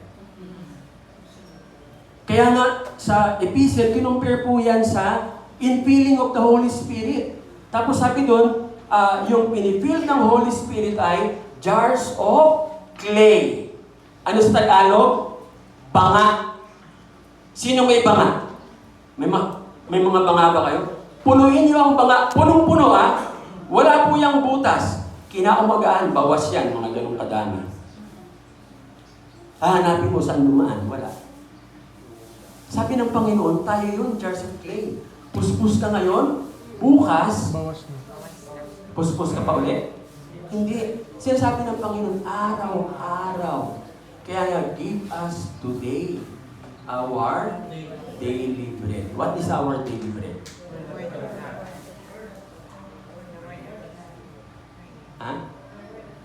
Kaya nga, sa epistle, kinumpare po yan sa infilling of the Holy Spirit. Tapos sabi doon, yung pinifill ng Holy Spirit ay jars of clay. Ano sa Tagalog? Banga. Sino may banga? May mga banga ba kayo? Punuin niyo ang banga. Punong-puno Wala po yung butas. Kinaumagaan, bawas yan, mga ganong kadami. Hahanapin mo saan dumaan, wala. Sabi ng Panginoon, tayo yun, jars of clay. Puspos ka ngayon, bukas, puspos ka pa ulit. Hindi. Sinasabi ng Panginoon, araw-araw. Kaya nga, give us today our daily bread. What is our daily bread?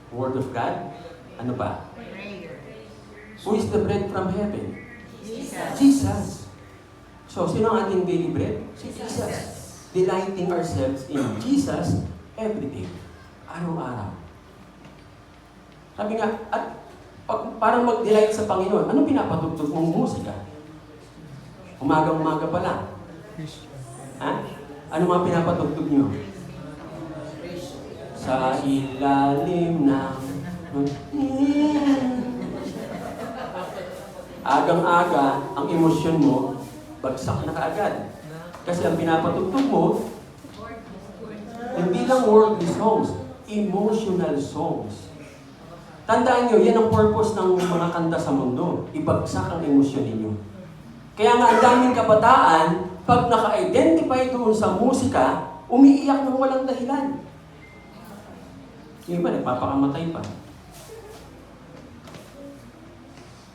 Word of God? Ano ba? Who is the bread from heaven? Jesus. So, sino ang ating daily bread? Si Jesus. Delighting ourselves in Jesus every day. Araw-araw. Sabi nga, at parang mag-delight sa Panginoon, anong pinapatugtog mong musika? Umagang-umaga pa lang. Ano mga pinapatugtog nyo? Sa ilalim ng agang-aga, ang emosyon mo, bagsak na kaagad. Kasi ang pinapatugtog mo, hindi lang worldly songs, emotional songs. Tandaan nyo, yan ang purpose ng mga kanta sa mundo. Ibagsak ang emosyon ninyo. Kaya nga, ang daming kabataan, pag naka-identify doon sa musika, umiiyak ng walang dahilan. Yung iba, nagpapakamatay pa.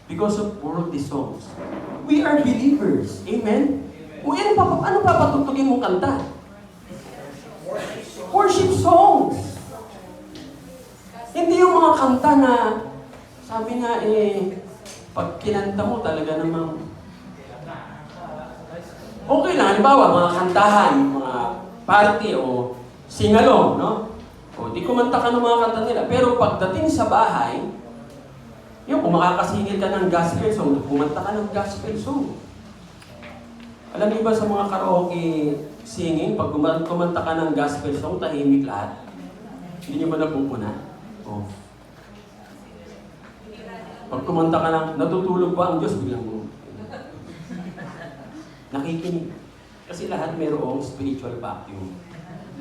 Because of worldly songs. We are believers. Amen? O ano papatugtugin mong kanta? Worship songs. Hindi yung mga kanta na, sabi nga pag kinanta mo talaga namang, okay lang, halimbawa, mga kantahan, mga party o sing-along, no? O, di kumanta ka ng mga kanta nila. Pero pagdating sa bahay, yung kung makakasingil ka ng gospel song, kumanta ka ng gospel song. Alam niyo ba sa mga karaoke singing, pag kumanta ka ng gospel song, tahimik lahat. Hindi niyo ba napupuna? O. Pag kumanta ka ng, natutulog ba ang Diyos? Biglang mo. Nakikinig. Kasi lahat mayroong spiritual vacuum.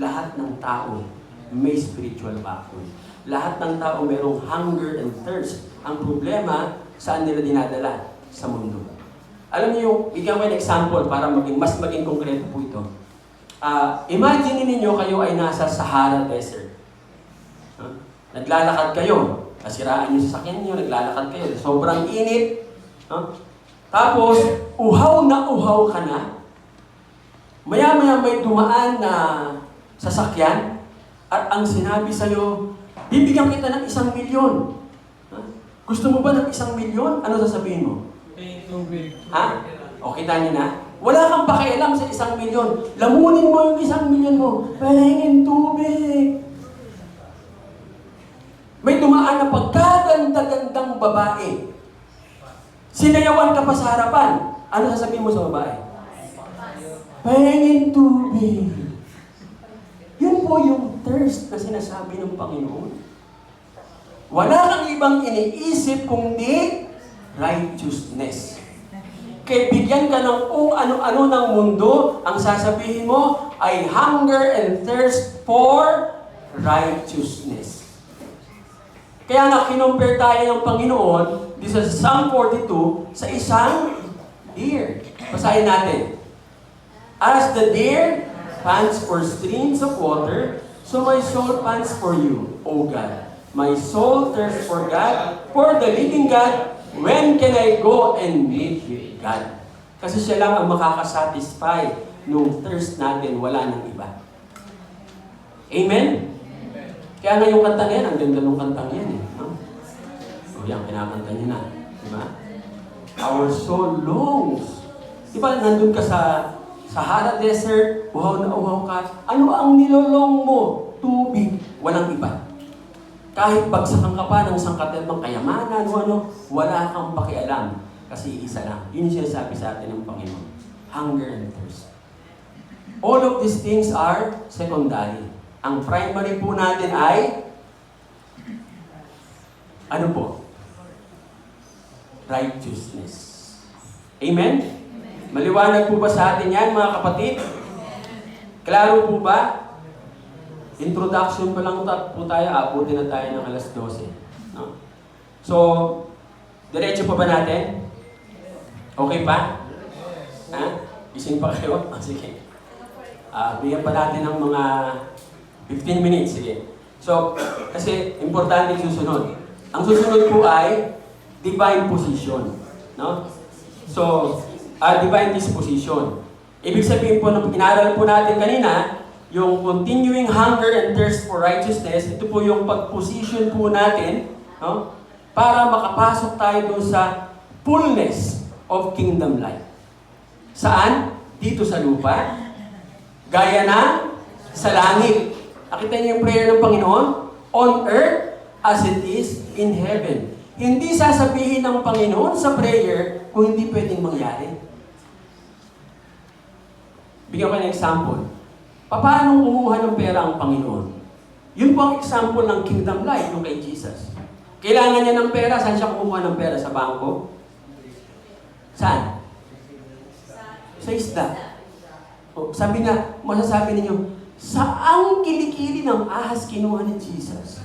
Lahat ng tao may spiritual vacuum. Lahat ng tao mayroong hunger and thirst. Ang problema, saan nila dinadala? Sa mundo. Alam niyo, bigyan ko ng example para mas maging konkreto po ito. Imagine ninyo kayo ay nasa Sahara Desert. Naglalakad kayo. Nasiraan yung sasakyan niyo, naglalakad kayo. Sobrang init. Tapos, uhaw na uhaw ka na. Maya-maya may dumaan na sasakyan at ang sinabi sa'yo, bibigyan kita ng 1 milyon. Gusto mo ba ng 1 milyon? Ano sasabihin mo? Tubig. O, kita niyo na? Wala kang pakialam sa 1 milyon. Lamunin mo yung 1 milyon mo. Pahingin tubig. May dumaan na pagkaganda-gandang babae. Sinayawan ka pa sa harapan. Ano sasabihin mo sa babae? Pahingin tubig. Yun po yung thirst na sinasabi ng Panginoon. Wala kang ibang iniisip kundi righteousness. Kaya bigyan ka ng kung ano-ano ng mundo, ang sasabihin mo ay hunger and thirst for righteousness. Kaya nga, kinumpare tayo ng Panginoon dito sa Psalm 42 sa isang deer. Basahin natin. As the deer pants for streams of water, so my soul pants for you, O God. My soul thirsts for God, for the living God. When can I go and meet with God? Kasi siya lang ang makakasatisfy nung thirst natin, wala nang iba. Amen? Kaya nga yung kanta yan, ang ganda ng kantang yan eh. No? O yan, kinakanta niya na. Diba? Our soul longs. Diba, nandun ka sa Sahara Desert, uhaw na uhaw ka. Ano ang nilolong mo? Tubig, walang iba. Kahit bagsakan ka pa ng sangkatebang kayamanan o ano, wala kang pakialam. Kasi isa lang. Yun yung sinasabi sa atin ng Panginoon. Hunger and thirst. All of these things are secondary. Ang primary po natin ay ano po? Righteousness. Amen? Maliwanag po ba sa atin yan, mga kapatid? Klaro po ba? Introduction pa lang po tayo, abutin na tayo ng alas 12. No? So, diretso pa ba natin? Okay pa? Ha? Gising pa kayo? Sige. Bigyan pa natin ng mga 15 minutes. Sige. So, kasi importante yung susunod. Ang susunod po ay divine position. No? So, divine disposition. Ibig sabihin po, nung inaral po natin kanina, yung continuing hunger and thirst for righteousness, ito po yung pag-position po natin, no? Para makapasok tayo doon sa fullness of kingdom life. Saan? Dito sa lupa. Gaya ng sa langit. Nakita niyo yung prayer ng Panginoon? On earth as it is in heaven. Hindi sasabihin ng Panginoon sa prayer kung hindi pwedeng mangyari. Bigyan ko ng example. Paano kumuha ng pera ang Panginoon? Yun po ang example ng kingdom life, yung kay Jesus. Kailangan niya ng pera. Saan siya kumuha ng pera? Sa bangko? Saan? Sa isda. O, sabi nga, masasabi ninyo, saang kilikili ng ahas kinuha ni Jesus?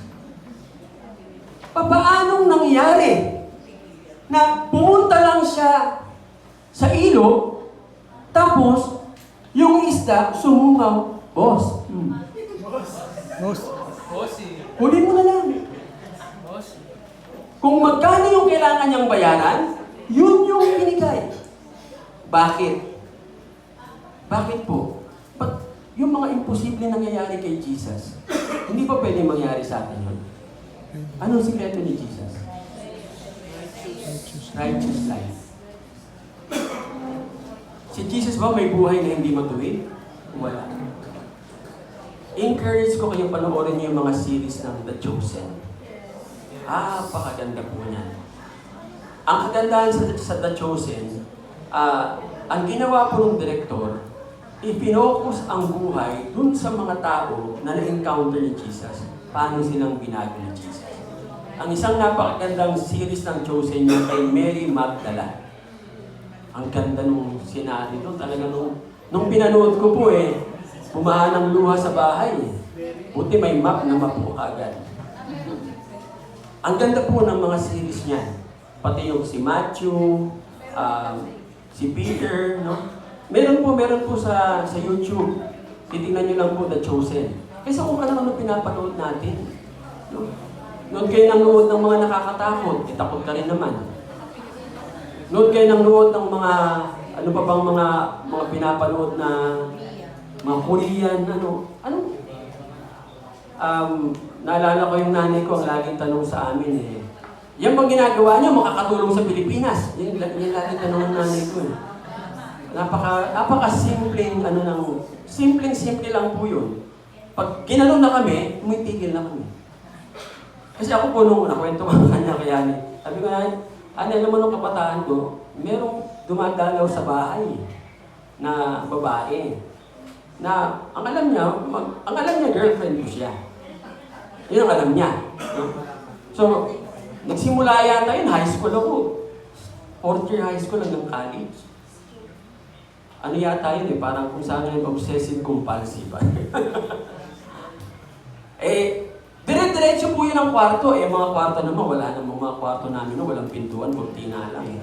Paanong nangyari na pumunta lang siya sa ilog, tapos yung isda sumungaw, boss. Boss. Kunin mo na lang. Kung magkano yung kailangan niyang bayaran, yun yung binigay. Bakit? Bakit po? Ba't yung mga imposible nangyayari kay Jesus, hindi pa pwede mangyari sa atin yun? Anong sikreto ni Jesus? Righteous life. Si Jesus ba may buhay na hindi matuwid? Wala. Encourage ko kayo panoorin niyo yung mga series ng The Chosen. Pakaganda po niyan. Ang kagandahan sa The Chosen, ang ginawa po ng direktor, ipinokus ang buhay dun sa mga tao na na-encounter ni Jesus. Paano silang binago ni Jesus. Ang isang napakagandang series ng Chosen niya kay Mary Magdalene. Ang ganda nung sinari doon. Talaga nung pinanood ko po bumahan ng luha sa bahay. Buti may map na mapo agad. Ang ganda po ng mga series niya. Pati yung si Matthew, si Peter, no? Meron po sa YouTube. Titingnan niyo lang po The Chosen. Kaysa kung ano pinapanood natin. No? Nood kayo ng nood ng mga nakakatakot, takot ka rin naman. Nood kayo ng nood ng mga, ano pa bang mga pinapanood na mga Korean, naalala ko yung nanay ko, ang laging tanong sa amin yan bang ginagawa niyo, makakatulong sa Pilipinas? Yan laging tanong ng nanay ko Napaka-simpleng, simpleng-simple lang po yun. Pag ginanong na kami, tumitigil na kami. Kasi ako po nung nakwento ko kanya kaya sabi ko alam mo nung kabataan ko, merong dumadalaw sa bahay na babae na ang alam niya girlfriend ko siya. Yun ang alam niya. No? So, nagsimula yata yun, high school ako. Fourth year high school hanggang college. Ano yata yun parang kung saan yung obsessive compulsive. Dire-diretso po yun ang kwarto. Mga kwarto naman, wala namang mga kwarto namin, walang pintuan, kurtina lang.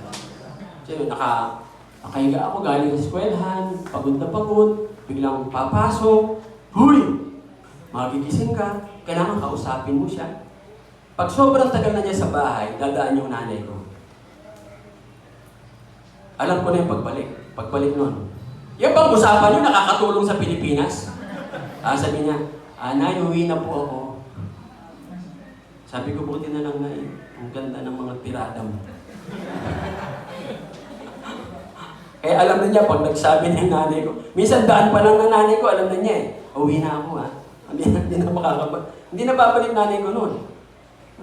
So, nakahiga ako galing sa eskwelahan, pagod na pagod, biglang papasok, huy! Magigising ka, kailangan kausapin mo siya. Pag sobrang tagal na niya sa bahay, dadaan yung nanay ko. Alam ko na yung pagbalik nun. Yung bang usapan nyo, nakakatulong sa Pilipinas? Sabi niya, Nay, uwi na po ako. Sabi ko, buti na lang na ang ganda ng mga tirada mo. Kaya alam na niya, pag nagsabi ng nanay ko, minsan daan pa lang ng nanay ko, alam na niya uwi na ako Hindi na babalik nanay ko noon.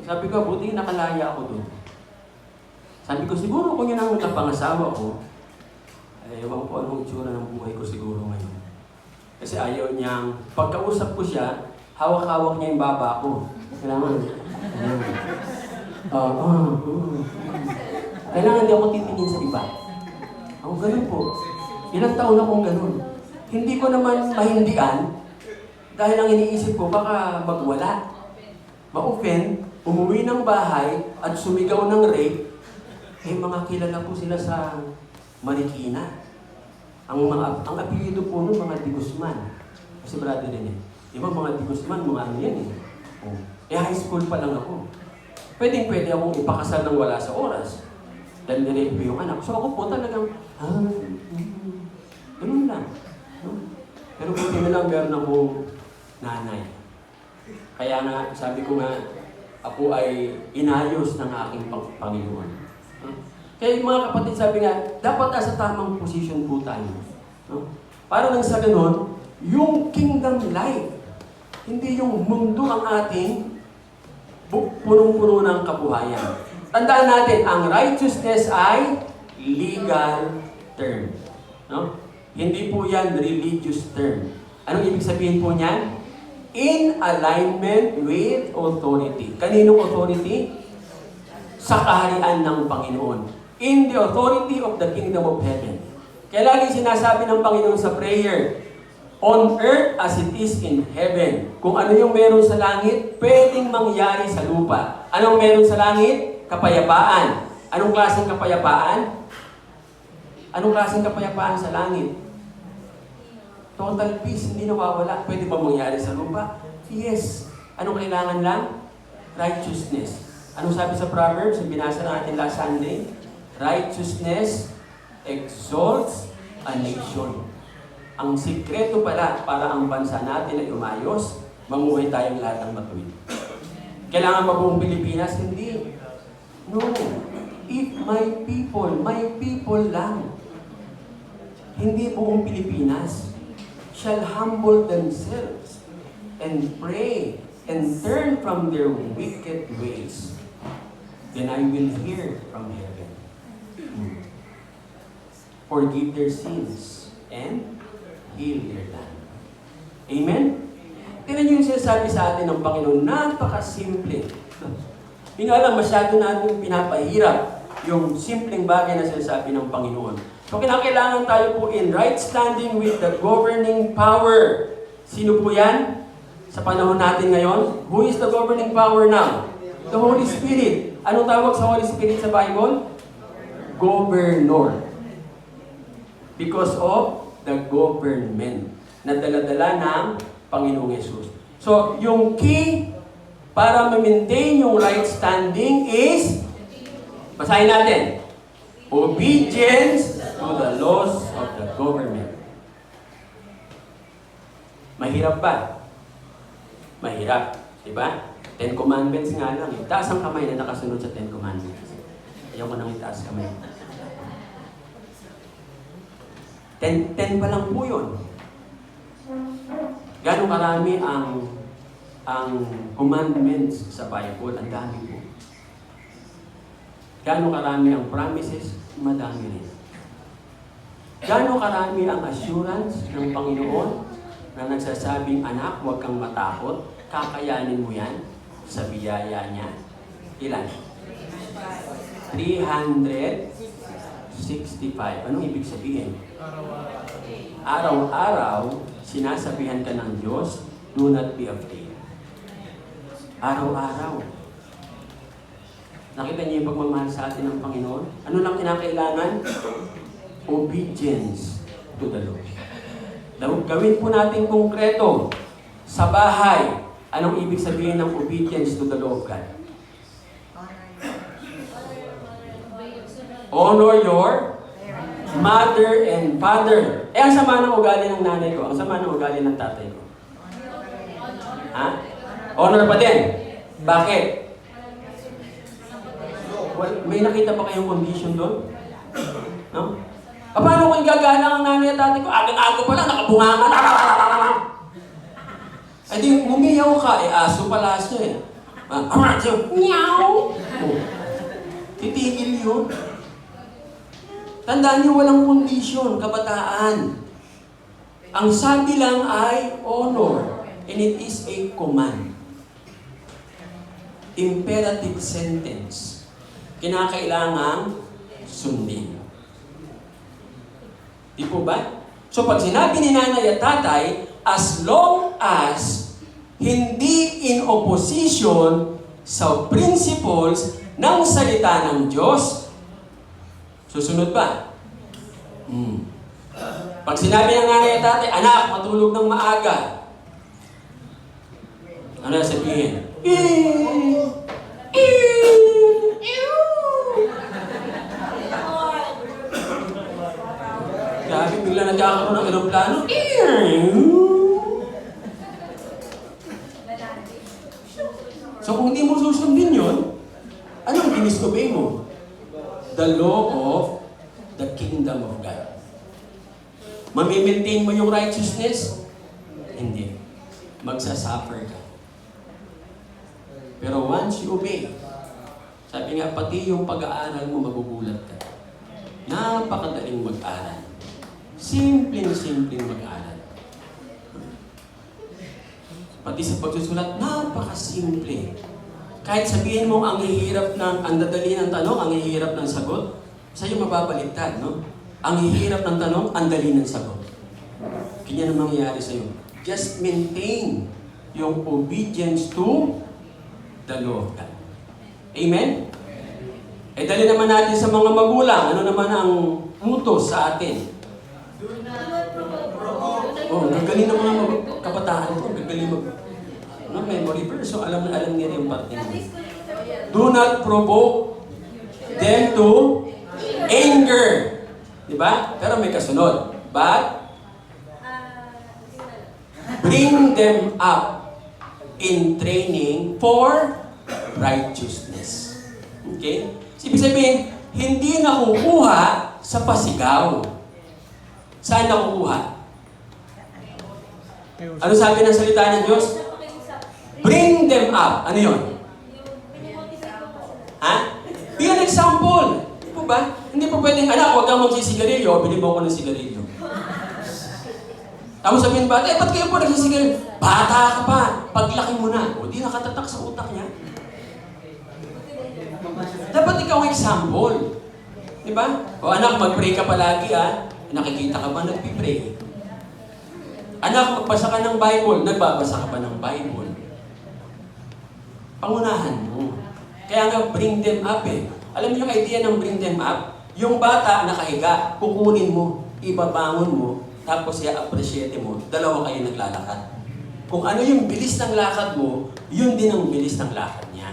Sabi ko, buti nakalaya ako doon. Sabi ko, siguro kung yun ang napangasawa ko, ewan ko anong itsura ng buhay ko siguro ngayon. Kasi ayaw niyang, pagkausap ko siya, hawak-hawak niya yung baba ko. Kailangan, kailangan di ako titingin sa iba. Ako ganun po. Ilang taon akong ganun. Hindi ko naman mahindian, dahil ang iniisip ko, baka magwala. Ma-offend, umuwi ng bahay, at sumigaw ng rape, mga kilala po sila sa Marikina. Ang apelyido po nun, mga Di Guzman. Kasi brother din mga Di Guzman, mga ano yan high school pa lang ako. Pwede akong ipakasal ng wala sa oras. Dahil nirape yung anak. So ako po talagang, ganun lang. Pero buti na lang meron akong nanay. Kaya nga, sabi ko nga, ako ay inayos ng aking Panginoon. Kaya mga kapatid, sabi nga, dapat nasa tamang posisyon po tayo. Para nang sa ganun, yung kingdom life, hindi yung mundo ang ating punong-puno ng kabuhayan. Tandaan natin, ang righteousness ay legal term. Hindi po yan religious term. Anong ibig sabihin po niyan? In alignment with authority. Kaninong authority? Sa kaharian ng Panginoon. In the authority of the kingdom of heaven. Kaya lagi sinasabi ng Panginoon sa prayer, on earth as it is in heaven. Kung ano yung meron sa langit, pwedeng mangyari sa lupa. Anong meron sa langit? Kapayapaan. Anong klaseng kapayapaan? Anong klaseng kapayapaan sa langit? Total peace, hindi nawawala. Pwede ba mangyari sa lupa? Yes. Anong kailangan lang? Righteousness. Anong sabi sa Proverbs? Yung binasa natin last Sunday? Righteousness exalts a nation. Ang sikreto pala para ang bansa natin ay umayos, mamuhay tayong lahat ng matuwid. Kailangan ba buong Pilipinas? Hindi. No. If my people lang, hindi buong Pilipinas, shall humble themselves and pray and turn from their wicked ways, then I will hear from heaven. Forgive their sins and heal their land. Amen? Tingnan niyo yung sinasabi sa atin ng Panginoon, napakasimple. Hindi nga lang masyado natin pinapahirap yung simpleng bagay na sinasabi ng Panginoon. So kailangan tayo po in right standing with the governing power. Sino po yan? Sa panahon natin ngayon, who is the governing power now? The Holy Spirit. Anong tawag sa Holy Spirit sa Bible? Governor. Because of the government na dala-dala ng Panginoong Yesus. So, yung key para ma-maintain yung right standing is, basahin natin, obedience to the laws of the government. Mahirap ba? Mahirap. Diba? 10 Commandments nga lang. Itaas ang kamay na nakasunod sa 10 Commandments. Ayaw ko nang itaas kamay. 10 pa lang po yun. Gano'ng karami ang commandments sa Bible? Ang dami po. Gano'ng karami ang promises? Madami rin. Gano'ng karami ang assurance ng Panginoon na nagsasabing, anak, huwag kang matakot, kakayanin mo yan sa biyaya niya. Ilan? 365. Anong ibig sabihin? Araw-araw, sinasabihan ka ng Diyos, do not be afraid. Araw-araw. Nakita niyo yung pagmamahal sa atin ng Panginoon? Ano lang kinakailangan? Obedience to the Lord. Gawin po natin konkreto sa bahay. Anong ibig sabihin ng obedience to the law of God? Honor your mother and father. Ang sama ng ugali ng nanay ko. Ang sama ng ugali ng tatay ko. Ha? Honor pa din. Bakit? Well, may nakita ba kayong condition doon? No? Paano kung gagalang ang nanay at tatay ko? Agad-agad pa lang, nakabunga nga. Ay di, umiyaw ka. Aso pala aso eh. Meow! Titigil yun. Tandaan niyo, walang kondisyon, kabataan. Ang sabi lang ay honor. And it is a command. Imperative sentence. Kinakailangang sundin. Di po ba? So pag sinabi ni nanay at tatay, as long as hindi in opposition sa principles ng salita ng Diyos, susunod ba? Pag sinabi ng nanay at tatay, anak, matulog ng maaga. Ano sabihin? Grabe, bigla nagkakaroon ng aeroplano. So kung hindi mo susundin yun, anong dinisobey mo? The law of the kingdom of God. Mamimaintain mo yung righteousness? Hindi. Magsasuffer ka. Pero once you obey, sabi nga, pati yung pag-aaral mo, magugulat ka. Napakadaling mag-aral. Simpleng mag-aral. Pati sa pagsusulat, napakasimple. Kahit sabihin mo ang hihirap ng, ang dadali ng tanong, ang hihirap ng sagot, sa'yo mababaliktad, no? Ang hihirap ng tanong, ang dali ng sagot. Kanya na mangyayari sa'yo. Just maintain yung obedience to the law of God. Amen? Eh dali naman natin sa mga magulang. Ano naman ang utos sa atin? Oh, gagaling ng mga kabataan ito. Gagaling memory verse. So alam nila yung parte nila. Do not provoke them to anger. Diba? Pero may kasunod. But bring them up in training for righteousness. Okay? So, ibig sabihin, hindi nakukuha sa pasigaw. Saan nakukuha? Ano sabi ng salita ng Diyos? Bring them up. Ano yun? Ha? Be an example. Hindi po ba? Hindi po pwedeng, anak, huwag kang magsisigarilyo, bili mo ako ng sigarilyo. Tapos sabihin ba, ba't kayo po nagsisigarilyo? Bata ka pa, paglaki mo na. O di nakatatak sa utak niya. Dapat ikaw ang example. Di ba? O anak, mag-pray ka palagi ha. Nakikita ka ba nagpipray? Anak, magbasa ka ng Bible. Nagbabasa ka ba ng Bible? Pangunahan mo. Kaya nga, bring them up eh. Alam niyo yung idea ng bring them up? Yung bata nakahiga, kukunin mo, ibabangon mo, tapos i-appreciate mo, dalawa kayo naglalakad. Kung ano yung bilis ng lakad mo, yun din ang bilis ng lakad niya.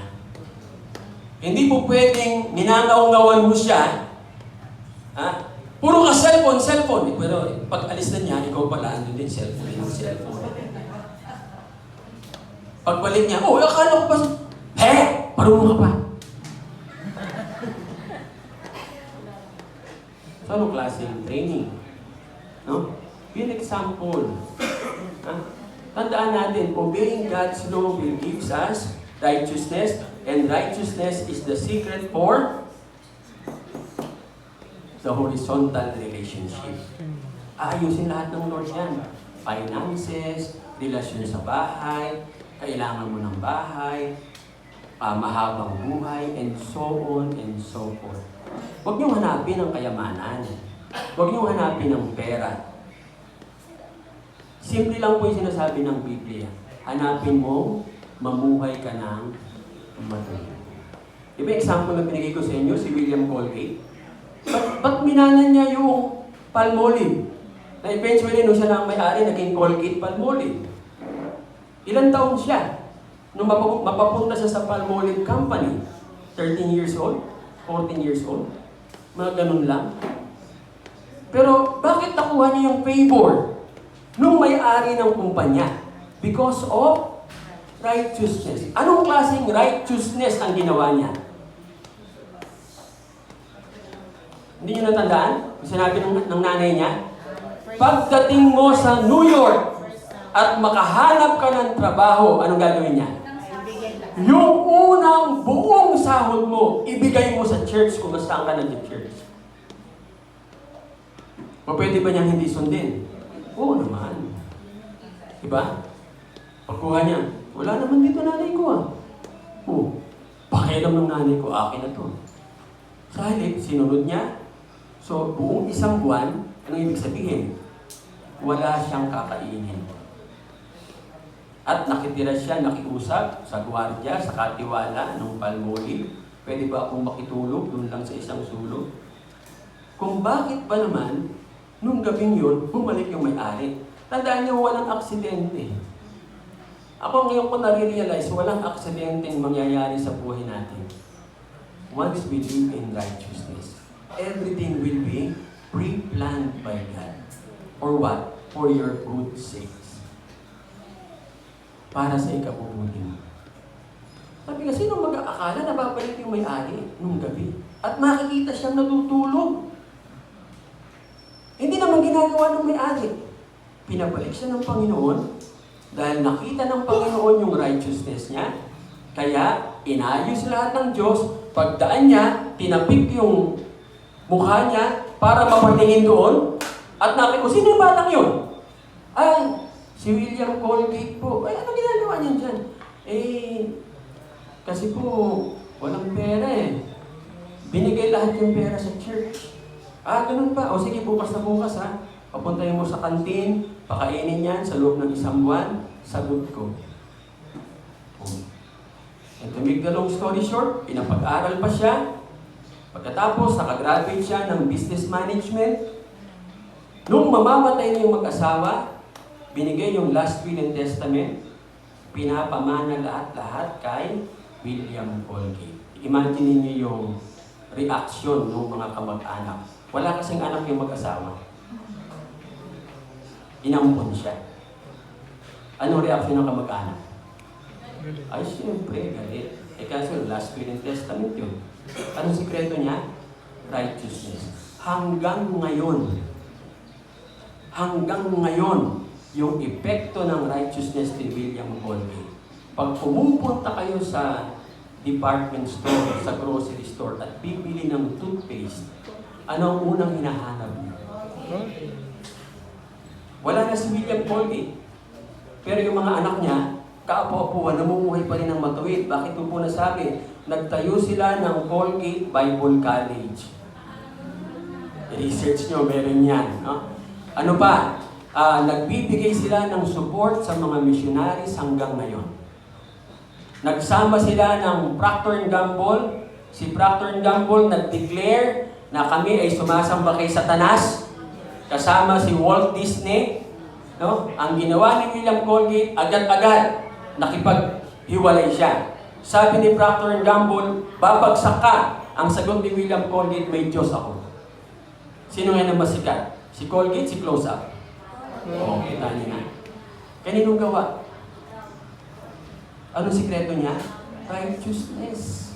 Hindi po pwedeng ninangaw-ngawan mo siya, ha? Puro ka cellphone. Pero pag alis na niya, ikaw pala, andun din cellphone. Pagbalik niya, oh, akala ko ba, parunong ka pa. So, anong klaseng training? No? Be an example. Tandaan natin, obeying God's law will give us righteousness, and righteousness is the secret for the horizontal relationship. Aayusin lahat ng Lord yan. Finances, relasyon sa bahay, kailangan mo ng bahay, mahabang buhay, and so on and so forth. Huwag niyong hanapin ang kayamanan. Huwag niyong hanapin ang pera. Simple lang po yung sinasabi ng Biblia. Hanapin mo, mamuhay ka ng matuloy. Diba example na binigay ko sa inyo, si William Colgate? Ba't minanan niya yung Palmolive? Na eventually, nung siya na ang may-ari, naging Colgate Palmolive. Ilang taon siya? Nung mapapunta siya sa Palmolive Company, 13 years old, 14 years old, mga ganun lang. Pero bakit nakuha niya yung favor nung may-ari ng kumpanya? Because of righteousness. Anong klaseng righteousness ang ginawa niya? Hindi niyo natandaan? Sinabi ng nanay niya, pagdating mo sa New York at makahanap ka ng trabaho, anong gagawin niya? Yung unang buong sahod mo, ibigay mo sa church kung saan ka nag-church. O pwede ba niyang hindi sundin? Oo naman. Diba? Pagkuha niya, wala naman dito nanay ko ah. Oo. Pakialam ng nanay ko, akin na to. Sa halip, sinunod niya. So, buong isang buwan, anong ibig sabihin? Wala siyang kakainin. At nakitira siya, nakiusap sa gwardiya, sa katiwala ng Palmolive. Pwede ba akong makitulog doon lang sa isang sulok? Kung bakit ba naman, nung gabing yun, bumalik yung may-ari. Tandaan niyo, walang aksidente. Ako ngayon ko nare-realize, walang aksidenteng mangyayari sa buhay natin. Once we live in righteousness, everything will be pre-planned by God. For what? For your good sakes. Para sa ikabubuti mo. Sabi kasi, sino mag-aakala na babalik yung may-ari nung gabi? At makikita siyang natutulog. Hindi naman ginagawa ng may-ari. Pinabalik siya ng Panginoon dahil nakita ng Panginoon yung righteousness niya. Kaya, inayos lahat ng Diyos. Pagdaan niya, tinapik yung mukha niya para mapatingin doon. At nakita ko, sino yung batang yun? Ay, si William Colgate po. Ay, ano ginagawa niyan dyan? Kasi po, walang pera eh. Binigay lahat yung pera sa church. Ganun ba? O sige, bukas na bukas ha. Papuntahin mo sa kantin, pakainin yan sa loob ng isang buwan, sagot ko. And to make the long story short, pinapag-aral pa siya. Pagkatapos, nakagraduate siya ng business management. Nung mamamatay na yung mag-asawa, binigay yung last will and testament, pinapamana lahat-lahat kay William Colgate. Imagine niyo yung reaction ng mga kamag-anak. Wala kasing anak yung mag-asawa. Inampon siya. Anong reaction ng kamag-anak? Ay, siyempre, galit. Kasi last will and testament yun. Anong sikreto niya? Righteousness. Hanggang ngayon, yung epekto ng righteousness ni William Colgate. Pag pumupunta kayo sa department store, sa grocery store, at bibili ng toothpaste, ano ang unang hinahanap niyo? Wala na si William Colgate. Pero yung mga anak niya, kaapo-apuan, namumuhay pa rin ng matuwid. Bakit po nasabi? Nagtayo sila ng Colgate Bible College. I-research nyo, meron yan. No? Ano pa? Nagbibigay sila ng support sa mga missionaries hanggang ngayon. Nagsama sila ng Procter & Gamble. Si Procter & Gamble nag-declare na kami ay sumasamba kay Satanas. Kasama si Walt Disney. No? Ang ginawa ni William Colgate, agad-agad nakipaghiwalay siya. Sabi ni Procter & Gamble, babagsak ka. Ang sagot ni William Colgate, may Diyos ako. Sino nga na masikat? Si Colgate, si Close-Up. Oo, kita niyo na. Kaninong gawa? Anong sikreto niya? Righteousness.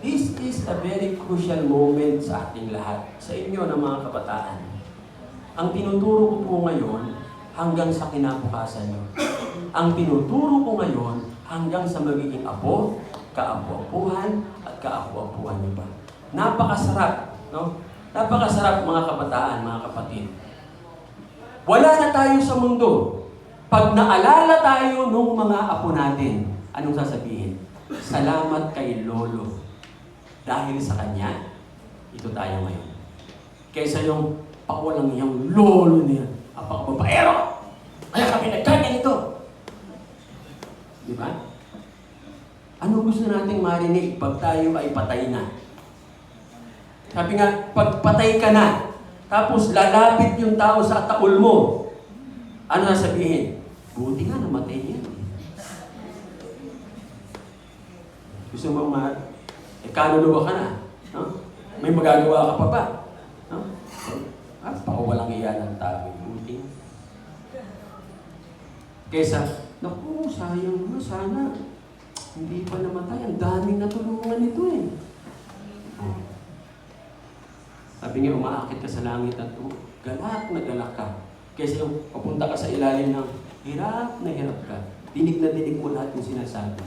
This is a very crucial moment sa ating lahat, sa inyo ng mga kabataan. Ang tinuturo ko po ngayon, hanggang sa kinabukasan nyo. Ang tinuturo ko ngayon, hanggang sa magiging apo, kaapu-apuhan, at kaapu-apuhan nyo ba. Napakasarap, no? Napakasarap mga kabataan, mga kapatid. Wala na tayo sa mundo. Pag naalala tayo nung mga apo natin, anong sasabihin? Salamat kay Lolo. Dahil sa kanya, ito tayo ngayon. Kaysa yung pakulang yung lolo niya. Apakababaero! Kaya kami nagkaganito. Di ba? Ano gusto nating marinig pag tayo ay patay na? Sabi nga, pag patay ka na, tapos lalapit yung tao sa taul mo, ano na sabihin? Buti nga namatay niya. Gusto mo kaluluwa ka na. No? May magagawa ka pa ba? No? Pakuwalang iya ng tao. Buti. Kesa, naku, sayang mo, sana. Hindi pa namatay. Ang daming natulungan nito eh. Sabi nga, umaakit ka sa langit at galak na galak ka. Kesa yung papunta ka sa ilalim ng hirap na hirap ka. Dinig na dinig mo lahat yung sinasabi.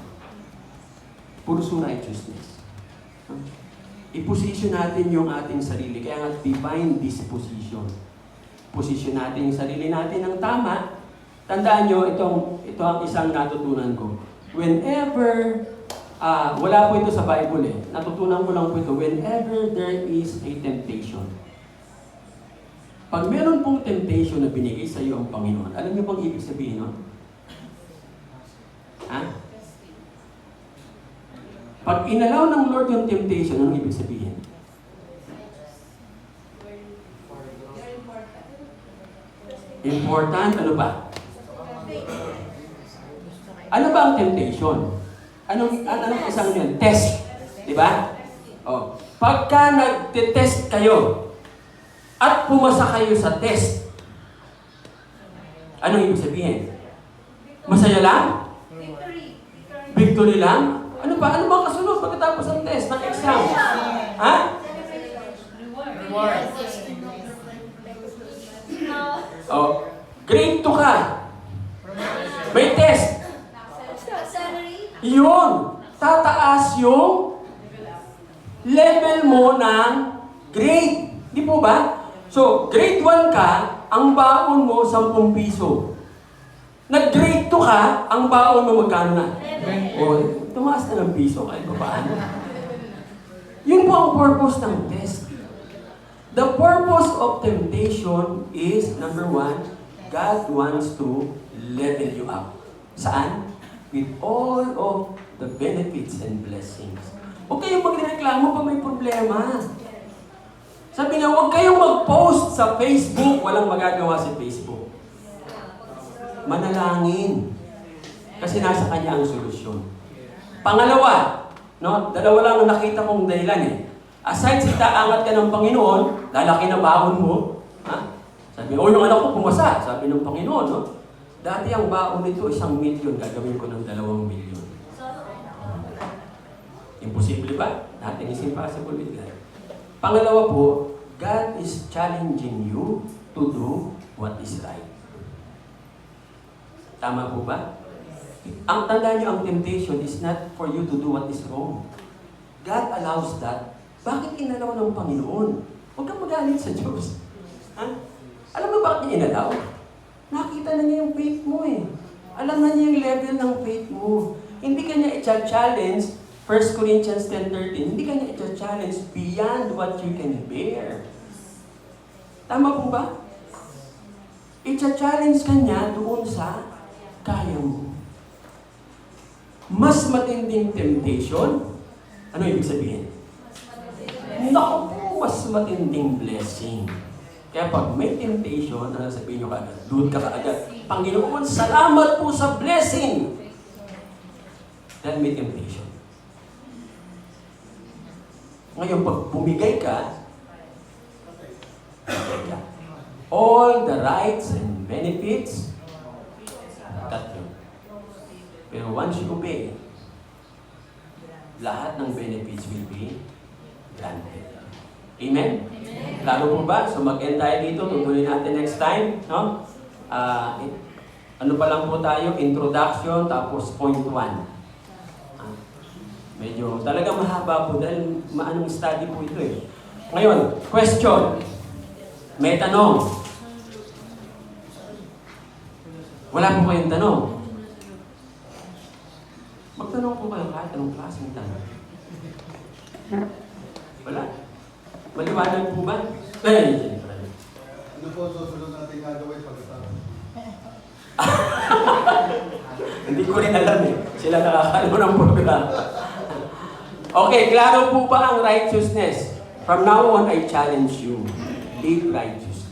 Pursuit righteousness. I-position natin yung ating sarili. Kaya nga, divine disposition. Position natin yung sarili natin ng tama. Tandaan nyo, ito ang isang natutunan ko. Whenever, wala po ito sa Bible eh. Natutunan ko lang po ito. Whenever there is a temptation. Pag meron pong temptation na binigay sa iyo ang Panginoon, alam niyo bang ibig sabihin nun? Ha? Pag inalaw ng Lord yung temptation, anong ibig sabihin? Important? Ano ba? Ano ba ang temptation? Anong isang yun? Test. Di ba? Oh. Pagka nag-test kayo at pumasa kayo sa test, anong ibig sabihin? Masaya lang? Victory lang? Ano ba? Ano ba kasunod pagkatapos ng test, ng exam? Ha? Reward. Oh, grade 2 ka. May test. Yun. Tataas yung level mo ng grade. Di po ba? So, grade 1 ka, ang baon mo 10 piso. Nag-grade 2 ka, ang baon mo magkano na? O, tumaas na ng piso kahit paano. Yun po ang purpose ng test. The purpose of temptation is, number 1, God wants to level you up. Saan? With all of the benefits and blessings. Huwag kayong magreklamo pag may problema. Sabi nga, huwag kayong mag-post sa Facebook. Walang magagawa sa Facebook. Manalangin. Kasi nasa kanya ang solusyon. Pangalawa, no, dalawa lang ang nakita kong dahilan eh. Aside sa itaangat ka ng Panginoon, lalaki na baon mo. Ha? Sabi, yung anak ko pumasa. Sabi ng Panginoon, no? Dati ang baon nito, 1 milyon, gagawin ko ng 2 milyon. Imposible ba? Nothing is impossible with God. Pangalawa po, God is challenging you to do what is right. Tama po ba? Ang tandaan nyo, ang temptation is not for you to do what is wrong. God allows that. Bakit inalaw ng Panginoon? Huwag kang magalit sa Diyos. Ha? Alam mo bakit niya inalaw? Nakita na niya yung faith mo eh. Alam na niya yung level ng faith mo. Hindi ka niya i-challenge, 1 Corinthians 10:13, hindi ka niya i-challenge beyond what you can bear. Tama po ba? I-challenge ka niya doon sa kaya mo. Mas matinding temptation, ano ibig sabihin? Naku po, mas matinding blessing. Kaya pag may temptation, ano sabihin nyo kaagad? Doon ka kaagad. Panginoon, salamat po sa blessing! Dahil may temptation. Ngayon, pag bumigay ka, all the rights and benefits, cut yun. Pero once you obey, lahat ng benefits will be granted. Amen? Klaro po ba? So mag-end tayo dito. Tutuloy natin next time. No? Ano pa lang po tayo? Introduction, tapos point 1. Medyo talaga mahaba po dahil maanong study po ito eh. Ngayon, question. May tanong. Wala po kayong tanong. Magtanong Magtanong po kayo kahit anong klaseng tanong. Wala? Maliwanag po ba? Ay, Jennifer. Ano po susunod natin gagawin pagkatapos? Hindi ko rin alam eh. Sila nakakalo ng programa. Okay, klaro po ba ang righteousness? From now on, I challenge you. Live righteously.